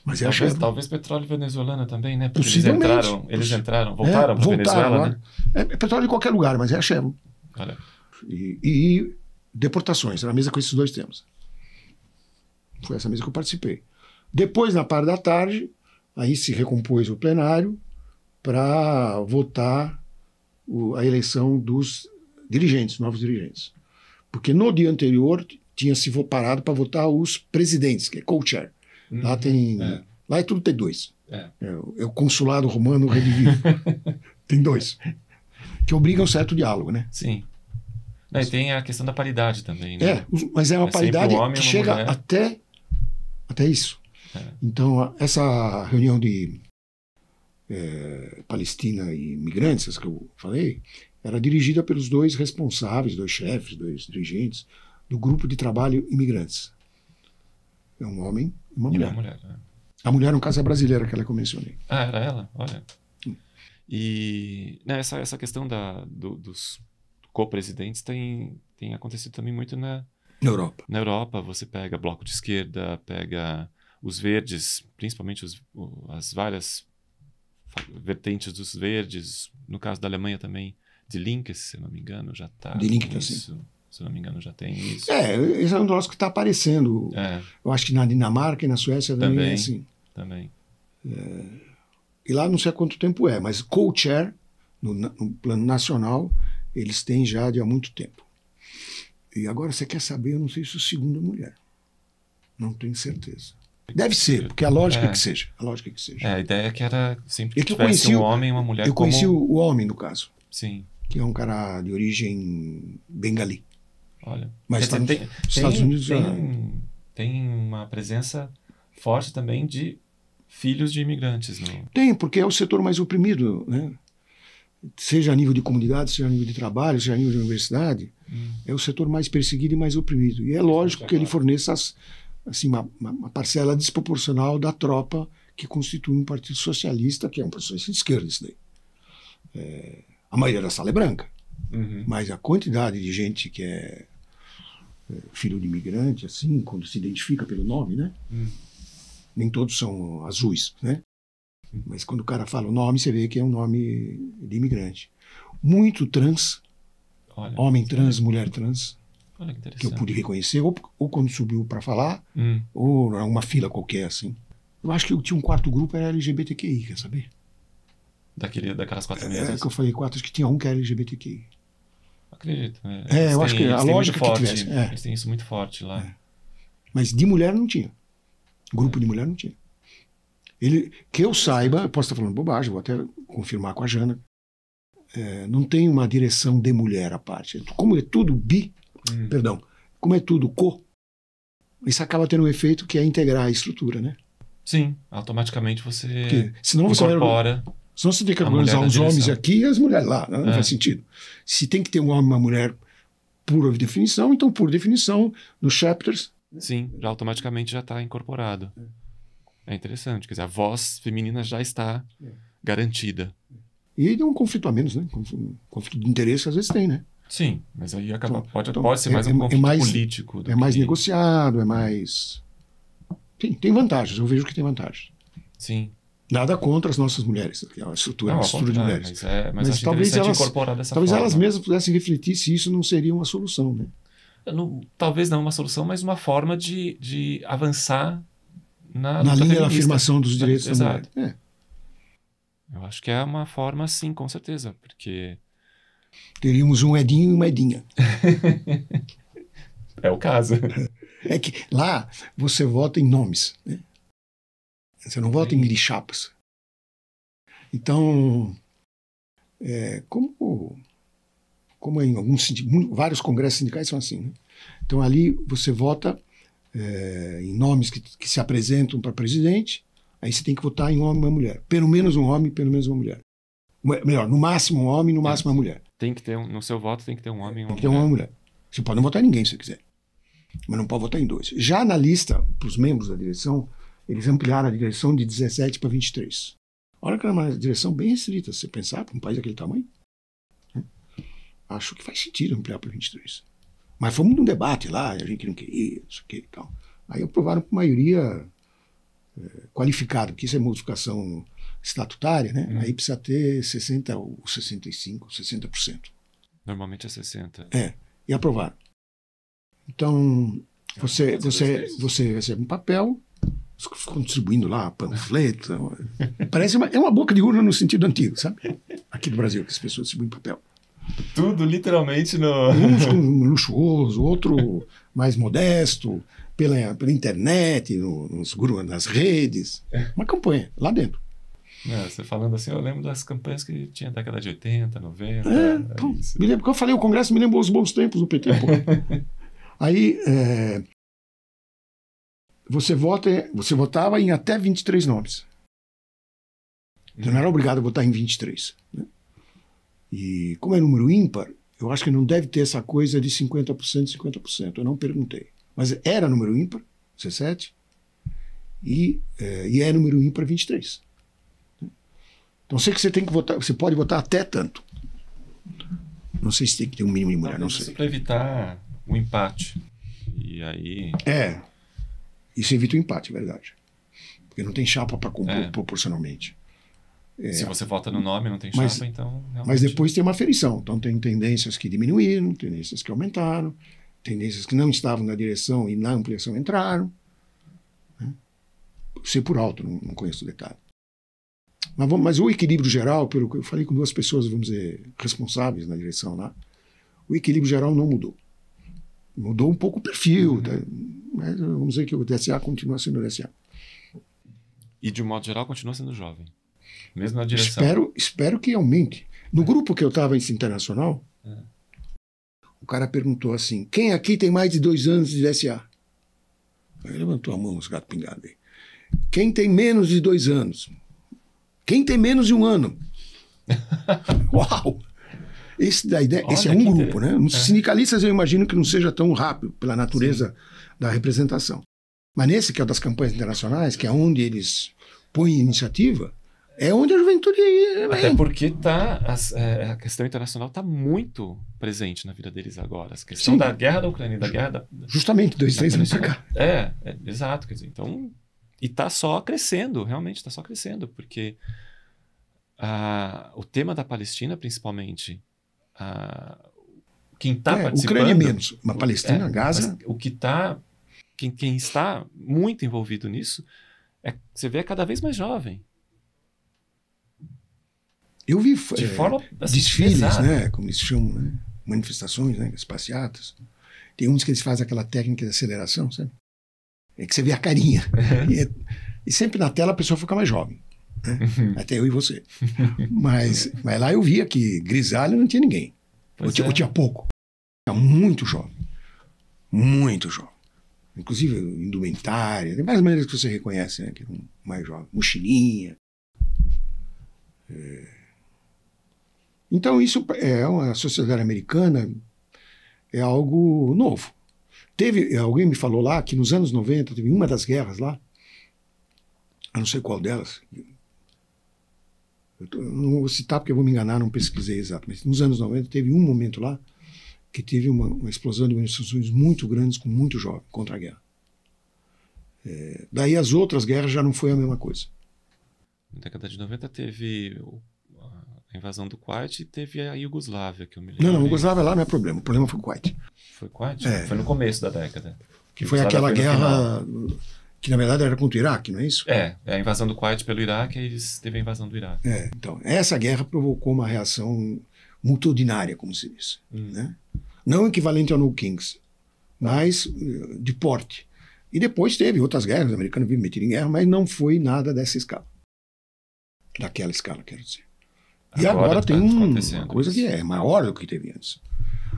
Mas é a Chevron. Talvez petróleo venezuelano também, né? Porque possivelmente. Eles voltaram para a Venezuela, né? É petróleo de qualquer lugar, mas é a Chevron. Olha. E deportações, era a mesa com esses 2 temas. Foi essa mesa que eu participei. Depois, na parte da tarde, aí se recompôs o plenário para votar a eleição dos dirigentes, novos dirigentes. Porque no dia anterior tinha se parado para votar os presidentes, que é co-chair. Lá tem... Lá é tudo T2. É o consulado romano redivivo. Tem 2. Que obrigam um certo diálogo, né? Sim. E tem a questão da paridade também, né? Mas é uma paridade que chega mulher. até isso. Então, essa reunião de Palestina e imigrantes, que eu falei, era dirigida pelos 2 responsáveis, 2 chefes, 2 dirigentes do grupo de trabalho imigrantes. É um homem e uma mulher. A mulher, no caso, é brasileira, que ela que eu mencionei. Era ela? Olha. E essa questão dos co-presidentes tem acontecido também muito na Europa. Na Europa, você pega bloco de esquerda, pega os verdes, principalmente as várias vertentes dos verdes, no caso da Alemanha também, de Linke, se não me engano, já está. De Linke, sim. Se não me engano, já tem isso. Esse é um negócio que está aparecendo. Eu acho que na Dinamarca e na Suécia também é assim. Também. E lá não sei há quanto tempo mas co-chair, no plano nacional, eles têm já há muito tempo. E agora você quer saber, eu não sei se o segundo é mulher. Não tenho certeza. Deve ser, porque a lógica é que seja. A ideia é que era sempre que tivesse um homem e uma mulher. Eu conheci o homem, no caso. Sim. Que é um cara de origem bengali. Olha. Mas está nos Estados Unidos tem uma presença forte também de filhos de imigrantes. Tem, porque é o setor mais oprimido, né? Seja a nível de comunidade, seja a nível de trabalho, seja a nível de universidade, é o setor mais perseguido e mais oprimido. E é lógico que ele forneça assim, uma parcela desproporcional da tropa que constitui um partido socialista, que é um partido de esquerda, isso daí. A maioria da sala é branca, mas a quantidade de gente que é filho de imigrante, assim, quando se identifica pelo nome, né? Nem todos são azuis, né? Mas quando o cara fala o nome, você vê que é um nome de imigrante. Muito trans, homem trans, mulher trans, Olha que interessante. que eu pude reconhecer, ou quando subiu para falar, ou em uma fila qualquer, assim. Eu acho que eu tinha um quarto grupo, era LGBTQI, quer saber? Daquelas 4 mesas? Que eu falei 4, acho que tinha um que era LGBTQI. Acredito. Eu acho que a lógica que tivesse. Eles têm isso muito forte lá. Mas de mulher não tinha. Grupo de mulher não tinha. Que eu saiba, eu posso estar falando bobagem, vou até confirmar com a Jana, não tem uma direção de mulher à parte. Como é tudo como é tudo isso acaba tendo um efeito que é integrar a estrutura, né? Sim, automaticamente você senão incorpora. Senão você tem que organizar os homens aqui e as mulheres lá. Não faz sentido. Se tem que ter um homem e uma mulher por definição, então, por definição, nos chapters... Sim, já automaticamente já está incorporado. É interessante. Quer dizer, a voz feminina já está garantida. E tem um conflito a menos, né? Conflito de interesse às vezes tem, né? Sim, mas aí acaba, pode ser mais um conflito político. É mais negociado, é mais... Sim, tem vantagens. Eu vejo que tem vantagens. Sim. Nada contra as nossas mulheres, que é uma estrutura de mulheres. Mas acho talvez incorporar dessa forma. Talvez elas mesmas pudessem refletir se isso não seria uma solução, né? Talvez não uma solução, mas uma forma de avançar na linha da afirmação dos direitos da mulher. Eu acho que é uma forma, sim, com certeza, porque... Teríamos um Edinho e uma Edinha. É o caso. É que lá você vota em nomes, né? Você não vota em chapas. Então, como em alguns vários congressos sindicais são assim, né? Então ali você vota em nomes que se apresentam para presidente, aí você tem que votar em um homem e uma mulher. Pelo menos um homem, pelo menos uma mulher. Melhor, no máximo um homem, no máximo uma mulher. Tem que ter no seu voto tem que ter um homem e uma mulher. Tem que ter uma mulher. Você pode não votar em ninguém se você quiser, mas não pode votar em 2. Já na lista, para os membros da direção, eles ampliaram a direção de 17 para 23. Olha que é uma direção bem restrita, se você pensar, para um país daquele tamanho. Acho que faz sentido ampliar para 23. Mas fomos num debate lá, a gente não queria, isso aqui e tal. Aí aprovaram por maioria qualificada, porque isso é modificação estatutária, né? Aí precisa ter 60 ou 65, 60%. Normalmente é 60. E aprovaram. Então, você recebe um papel, ficam distribuindo lá panfleto. Parece uma boca de urna no sentido antigo, sabe? Aqui do Brasil, que as pessoas distribuem papel. Tudo literalmente no... Uns com luxuoso, outro mais modesto, pela internet, nas redes. Uma campanha, lá dentro. Você falando assim, eu lembro das campanhas que tinha da década de 80, 90. Me lembro que eu falei, o Congresso me lembrou os bons tempos do PT. Aí, você votava em até 23 nomes. Você não era obrigado a votar em 23. Né? E como é número ímpar, eu acho que não deve ter essa coisa de 50%, 50%. Eu não perguntei. Mas era número ímpar, 17, e é número ímpar 23. Então, sei que você tem que votar, você pode votar até tanto. Não sei se tem que ter um mínimo de mulher, não sei. Para evitar o empate. E aí... Isso evita o empate, é verdade. porque não tem chapa para compor proporcionalmente. Se você vota no nome, não tem chapa, então... Realmente... Mas depois tem uma aferição. Então tem tendências que diminuíram, tendências que aumentaram, tendências que não estavam na direção e na ampliação entraram. Né? Sei por alto, não conheço o detalhe. Mas o equilíbrio geral, pelo que eu falei com duas pessoas, vamos dizer, responsáveis na direção lá, o equilíbrio geral não mudou. Mudou um pouco o perfil, tá? Mas vamos dizer que o DSA continua sendo o DSA. E de um modo geral continua sendo jovem, mesmo na direção. Espero que aumente. No grupo que eu estava esse internacional, o cara perguntou assim, quem aqui tem mais de 2 anos de DSA? Aí levantou a mão, os gatos pingados aí. Quem tem menos de 2 anos? Quem tem menos de 1 ano? Uau! Esse é um grupo, né? Os sindicalistas eu imagino que não seja tão rápido pela natureza da representação. Mas nesse, que é o das campanhas internacionais, que é onde eles põem iniciativa, é onde a juventude vem. Até porque a questão internacional está muito presente na vida deles agora. A questão da guerra da Ucrânia e da guerra da... Justamente, 2, 3 anos para cá. Exato. Quer dizer, então, e está só crescendo, realmente está só crescendo, porque o tema da Palestina, principalmente... quem está participando... Ucrânia menos, mas Palestina, Gaza... O que está... Quem está muito envolvido nisso, você vê cada vez mais jovem. Eu vi de forma, assim, desfiles, pesada, né, como eles chamam, né, manifestações, né, passeatas. Tem uns que eles fazem aquela técnica de aceleração, sabe? É que você vê a carinha. E sempre na tela a pessoa fica mais jovem. Né? Até eu e você. Mas lá eu via que grisalho não tinha ninguém. Ou tinha pouco. Tinha muito jovem. Muito jovem. Inclusive indumentária. Tem várias maneiras que você reconhece, né, que é mais jovem. Mochilinha. Então isso é uma sociedade americana, é algo novo. Alguém me falou lá que nos anos 90 teve uma das guerras lá, eu não sei qual delas, eu não vou citar porque eu vou me enganar, não pesquisei exato, mas nos anos 90 teve um momento lá que teve uma explosão de manifestações muito grandes com muito jovem contra a guerra. Daí as outras guerras já não foi a mesma coisa. Na década de 90 teve a invasão do Kuwait e teve a Iugoslávia, que eu me lembro. Não, a Iugoslávia lá não é problema. O problema foi o Kuwait. Foi o Kuwait? Foi no começo da década. Que foi aquela guerra que, na verdade, era contra o Iraque, não é isso? A invasão do Kuwait pelo Iraque e teve a invasão do Iraque. Então, essa guerra provocou uma reação multitudinária, como se diz. Né? Não equivalente ao No Kings, mas de porte. E depois teve outras guerras, os americanos viram metido em guerra, mas não foi nada dessa escala. Daquela escala, quero dizer. E agora tem uma coisa que é maior do que teve antes.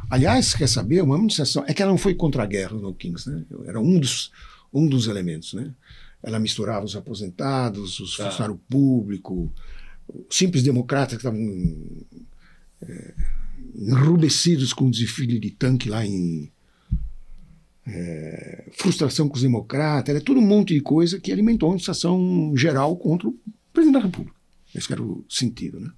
Aliás, quer saber, uma manifestação... É que ela não foi contra a guerra no Kings, né? Era um dos elementos, né? Ela misturava os aposentados, os funcionários públicos, os simples democratas que estavam enrubescidos com o desfile de tanque lá em... frustração com os democratas, era todo um monte de coisa que alimentou a manifestação geral contra o presidente da República. Esse era o sentido, né?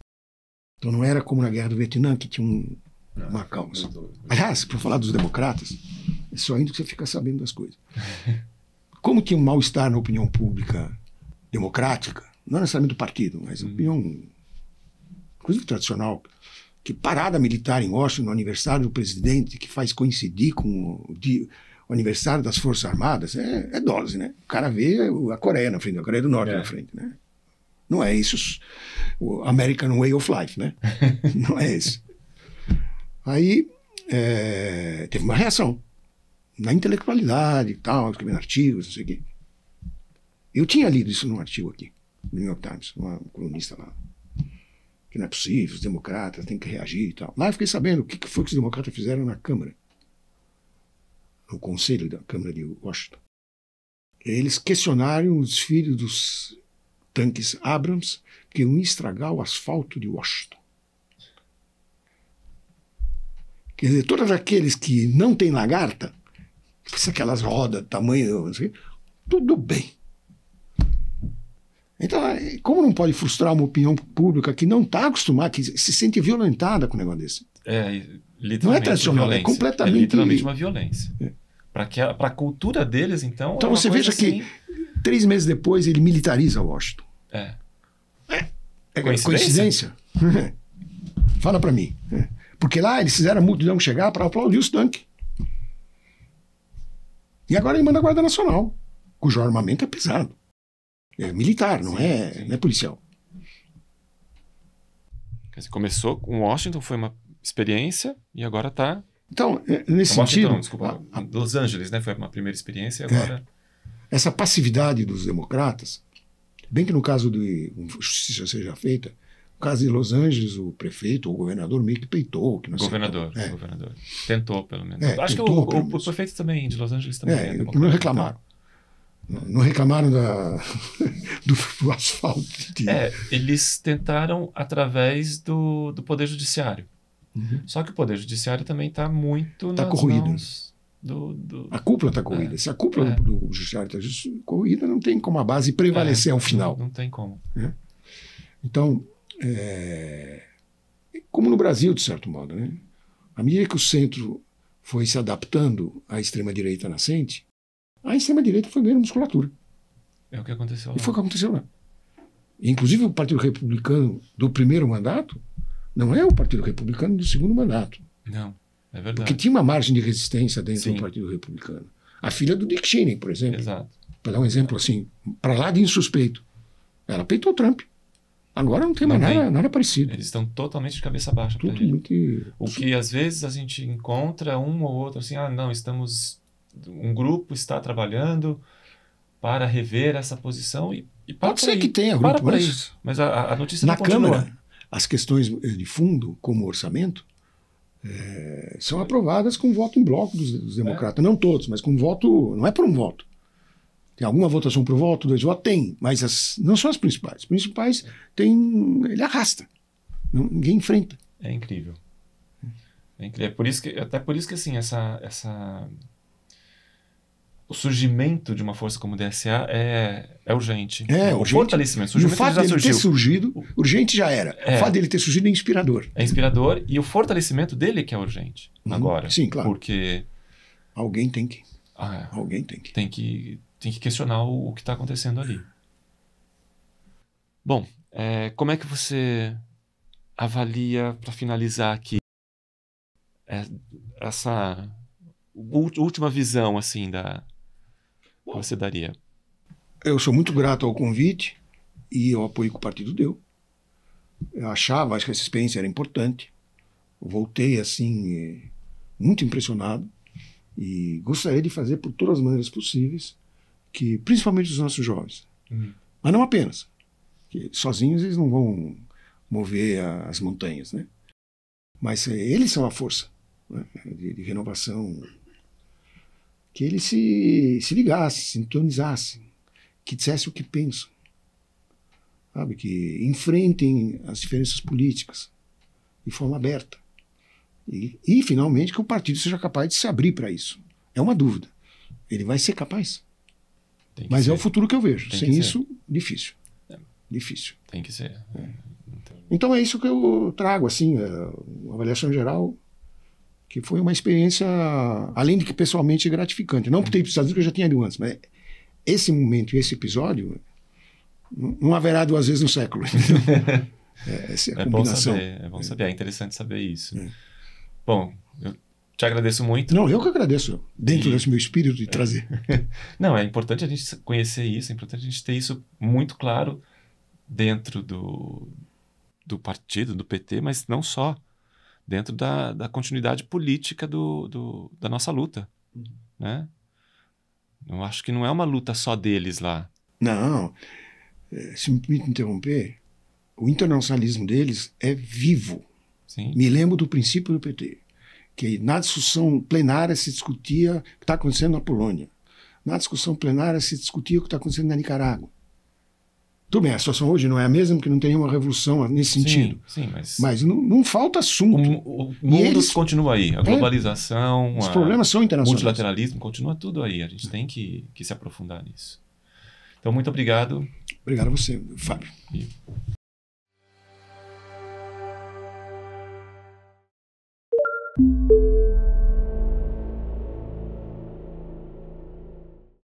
Então não era como na Guerra do Vietnã, que tinha uma causa. Aliás, para falar dos democratas, é só indo que você fica sabendo das coisas. Como tinha um mal-estar na opinião pública democrática, não necessariamente do partido, mas a opinião, inclusive tradicional, que parada militar em Washington, no aniversário do presidente, que faz coincidir com o aniversário das Forças Armadas, é dose, né? O cara vê a Coreia na frente, a Coreia do Norte na frente, né? Não é isso o American Way of Life, né? Não é esse. Aí teve uma reação na intelectualidade e tal, escrevendo artigos, não sei o quê. Eu tinha lido isso num artigo aqui, no New York Times, uma colunista lá, que não é possível, os democratas têm que reagir e tal. Lá eu fiquei sabendo o que foi que os democratas fizeram na Câmara, no Conselho da Câmara de Washington. Eles questionaram os desfiles dos tanques Abrams que iam estragar o asfalto de Washington. Quer dizer, todos aqueles que não têm lagarta, aquelas rodas, tamanho, assim, tudo bem. Então, como não pode frustrar uma opinião pública que não está acostumada, que se sente violentada com um negócio desse? Literalmente não é tradicional, violência. É completamente... É literalmente uma violência. Para a cultura deles, então... Então você veja assim... que 3 meses depois, ele militariza Washington. É coincidência? Fala para mim. Porque lá eles fizeram a multidão chegar para aplaudir os tanques. E agora ele manda a Guarda Nacional, cujo armamento é pesado. É militar, não é policial. Quer dizer, começou com Washington, foi uma experiência e agora está... Então, nesse sentido... Desculpa, Los Angeles, né? Foi uma primeira experiência e agora... Essa passividade dos democratas, bem que no caso de justiça seja feita, no caso de Los Angeles, o prefeito ou o governador meio que peitou. Que não governador. Tentou, pelo menos. Acho que o prefeito também, de Los Angeles também. Não reclamaram. Não reclamaram do asfalto. Eles tentaram através do Poder Judiciário. Só que o Poder Judiciário também está muito nas corroído. Mãos A cúpula está corroída. Se a cúpula do Judiciário está corroída, não tem como a base prevalecer ao final. Não tem como. Então, como no Brasil, de certo modo, né? À medida que o centro foi se adaptando à extrema-direita nascente, a extrema-direita foi ganhando musculatura. É o que aconteceu lá. E foi o que aconteceu lá. Inclusive, o Partido Republicano do primeiro mandato não é o Partido Republicano do segundo mandato. Não, é verdade. Porque tinha uma margem de resistência dentro do Partido Republicano. A filha do Dick Cheney, por exemplo. Exato. Para dar um exemplo assim, para lá de insuspeito. Ela peitou o Trump. Agora não tem mais nada parecido. Eles estão totalmente de cabeça baixa. O que às vezes a gente encontra um ou outro assim, um grupo está trabalhando para rever essa posição e pode ser que tenha grupo, mas a notícia na não continua. Câmara, as questões de fundo, como o orçamento, são aprovadas com voto em bloco dos democratas. Não todos, mas com voto, não é por um voto. Tem alguma votação por voto, 2 votos? Tem, mas não são as principais. As principais ele arrasta. Ninguém enfrenta. É incrível. Até por isso que assim, o surgimento de uma força como o DSA é urgente. O fortalecimento. O fato dele ter surgido, urgente já era. O fato dele ter surgido é inspirador. É inspirador e o fortalecimento dele que é urgente agora. Sim, claro. Porque alguém tem que. Tem que questionar o que está acontecendo ali. Bom, como é que você avalia, para finalizar aqui, essa última visão assim que você daria? Eu sou muito grato ao convite e ao apoio que o partido deu. Eu acho que essa experiência era importante. Eu voltei assim muito impressionado e gostaria de fazer por todas as maneiras possíveis que, principalmente os nossos jovens, mas não apenas, que sozinhos eles não vão mover as montanhas, né? Mas eles são a força, né, de renovação, que eles se ligassem, se sintonizassem, que dissessem o que pensam, sabe? Que enfrentem as diferenças políticas de forma aberta e finalmente que o partido seja capaz de se abrir para isso. É uma dúvida. Ele vai ser capaz? Mas é o futuro que eu vejo. Sem isso, difícil. Difícil. Tem que ser. Então é isso que eu trago, assim, uma avaliação geral, que foi uma experiência, além de que pessoalmente gratificante. Não por ter ido para os Estados Unidos, que eu já tinha ido antes, mas esse momento e esse episódio não haverá 2 vezes no século. Essa é a combinação. É bom saber, é interessante saber isso. Bom, eu te agradeço muito. Não, eu que agradeço, dentro desse meu espírito de trazer. Não, é importante a gente conhecer isso, é importante a gente ter isso muito claro dentro do partido, do PT, mas não só, dentro da continuidade política da nossa luta, né? Eu acho que não é uma luta só deles lá. Não, se me permite interromper, o internacionalismo deles é vivo. Sim. Me lembro do princípio do PT, que na discussão plenária se discutia o que está acontecendo na Polônia. Na discussão plenária se discutia o que está acontecendo na Nicarágua. Tudo bem, a situação hoje não é a mesma, porque não tem nenhuma revolução nesse sentido. Sim, mas não falta assunto. O mundo continua aí. A globalização, os problemas são internacionais. O multilateralismo, continua tudo aí. A gente tem que se aprofundar nisso. Então, muito obrigado. Obrigado a você, Fábio. E...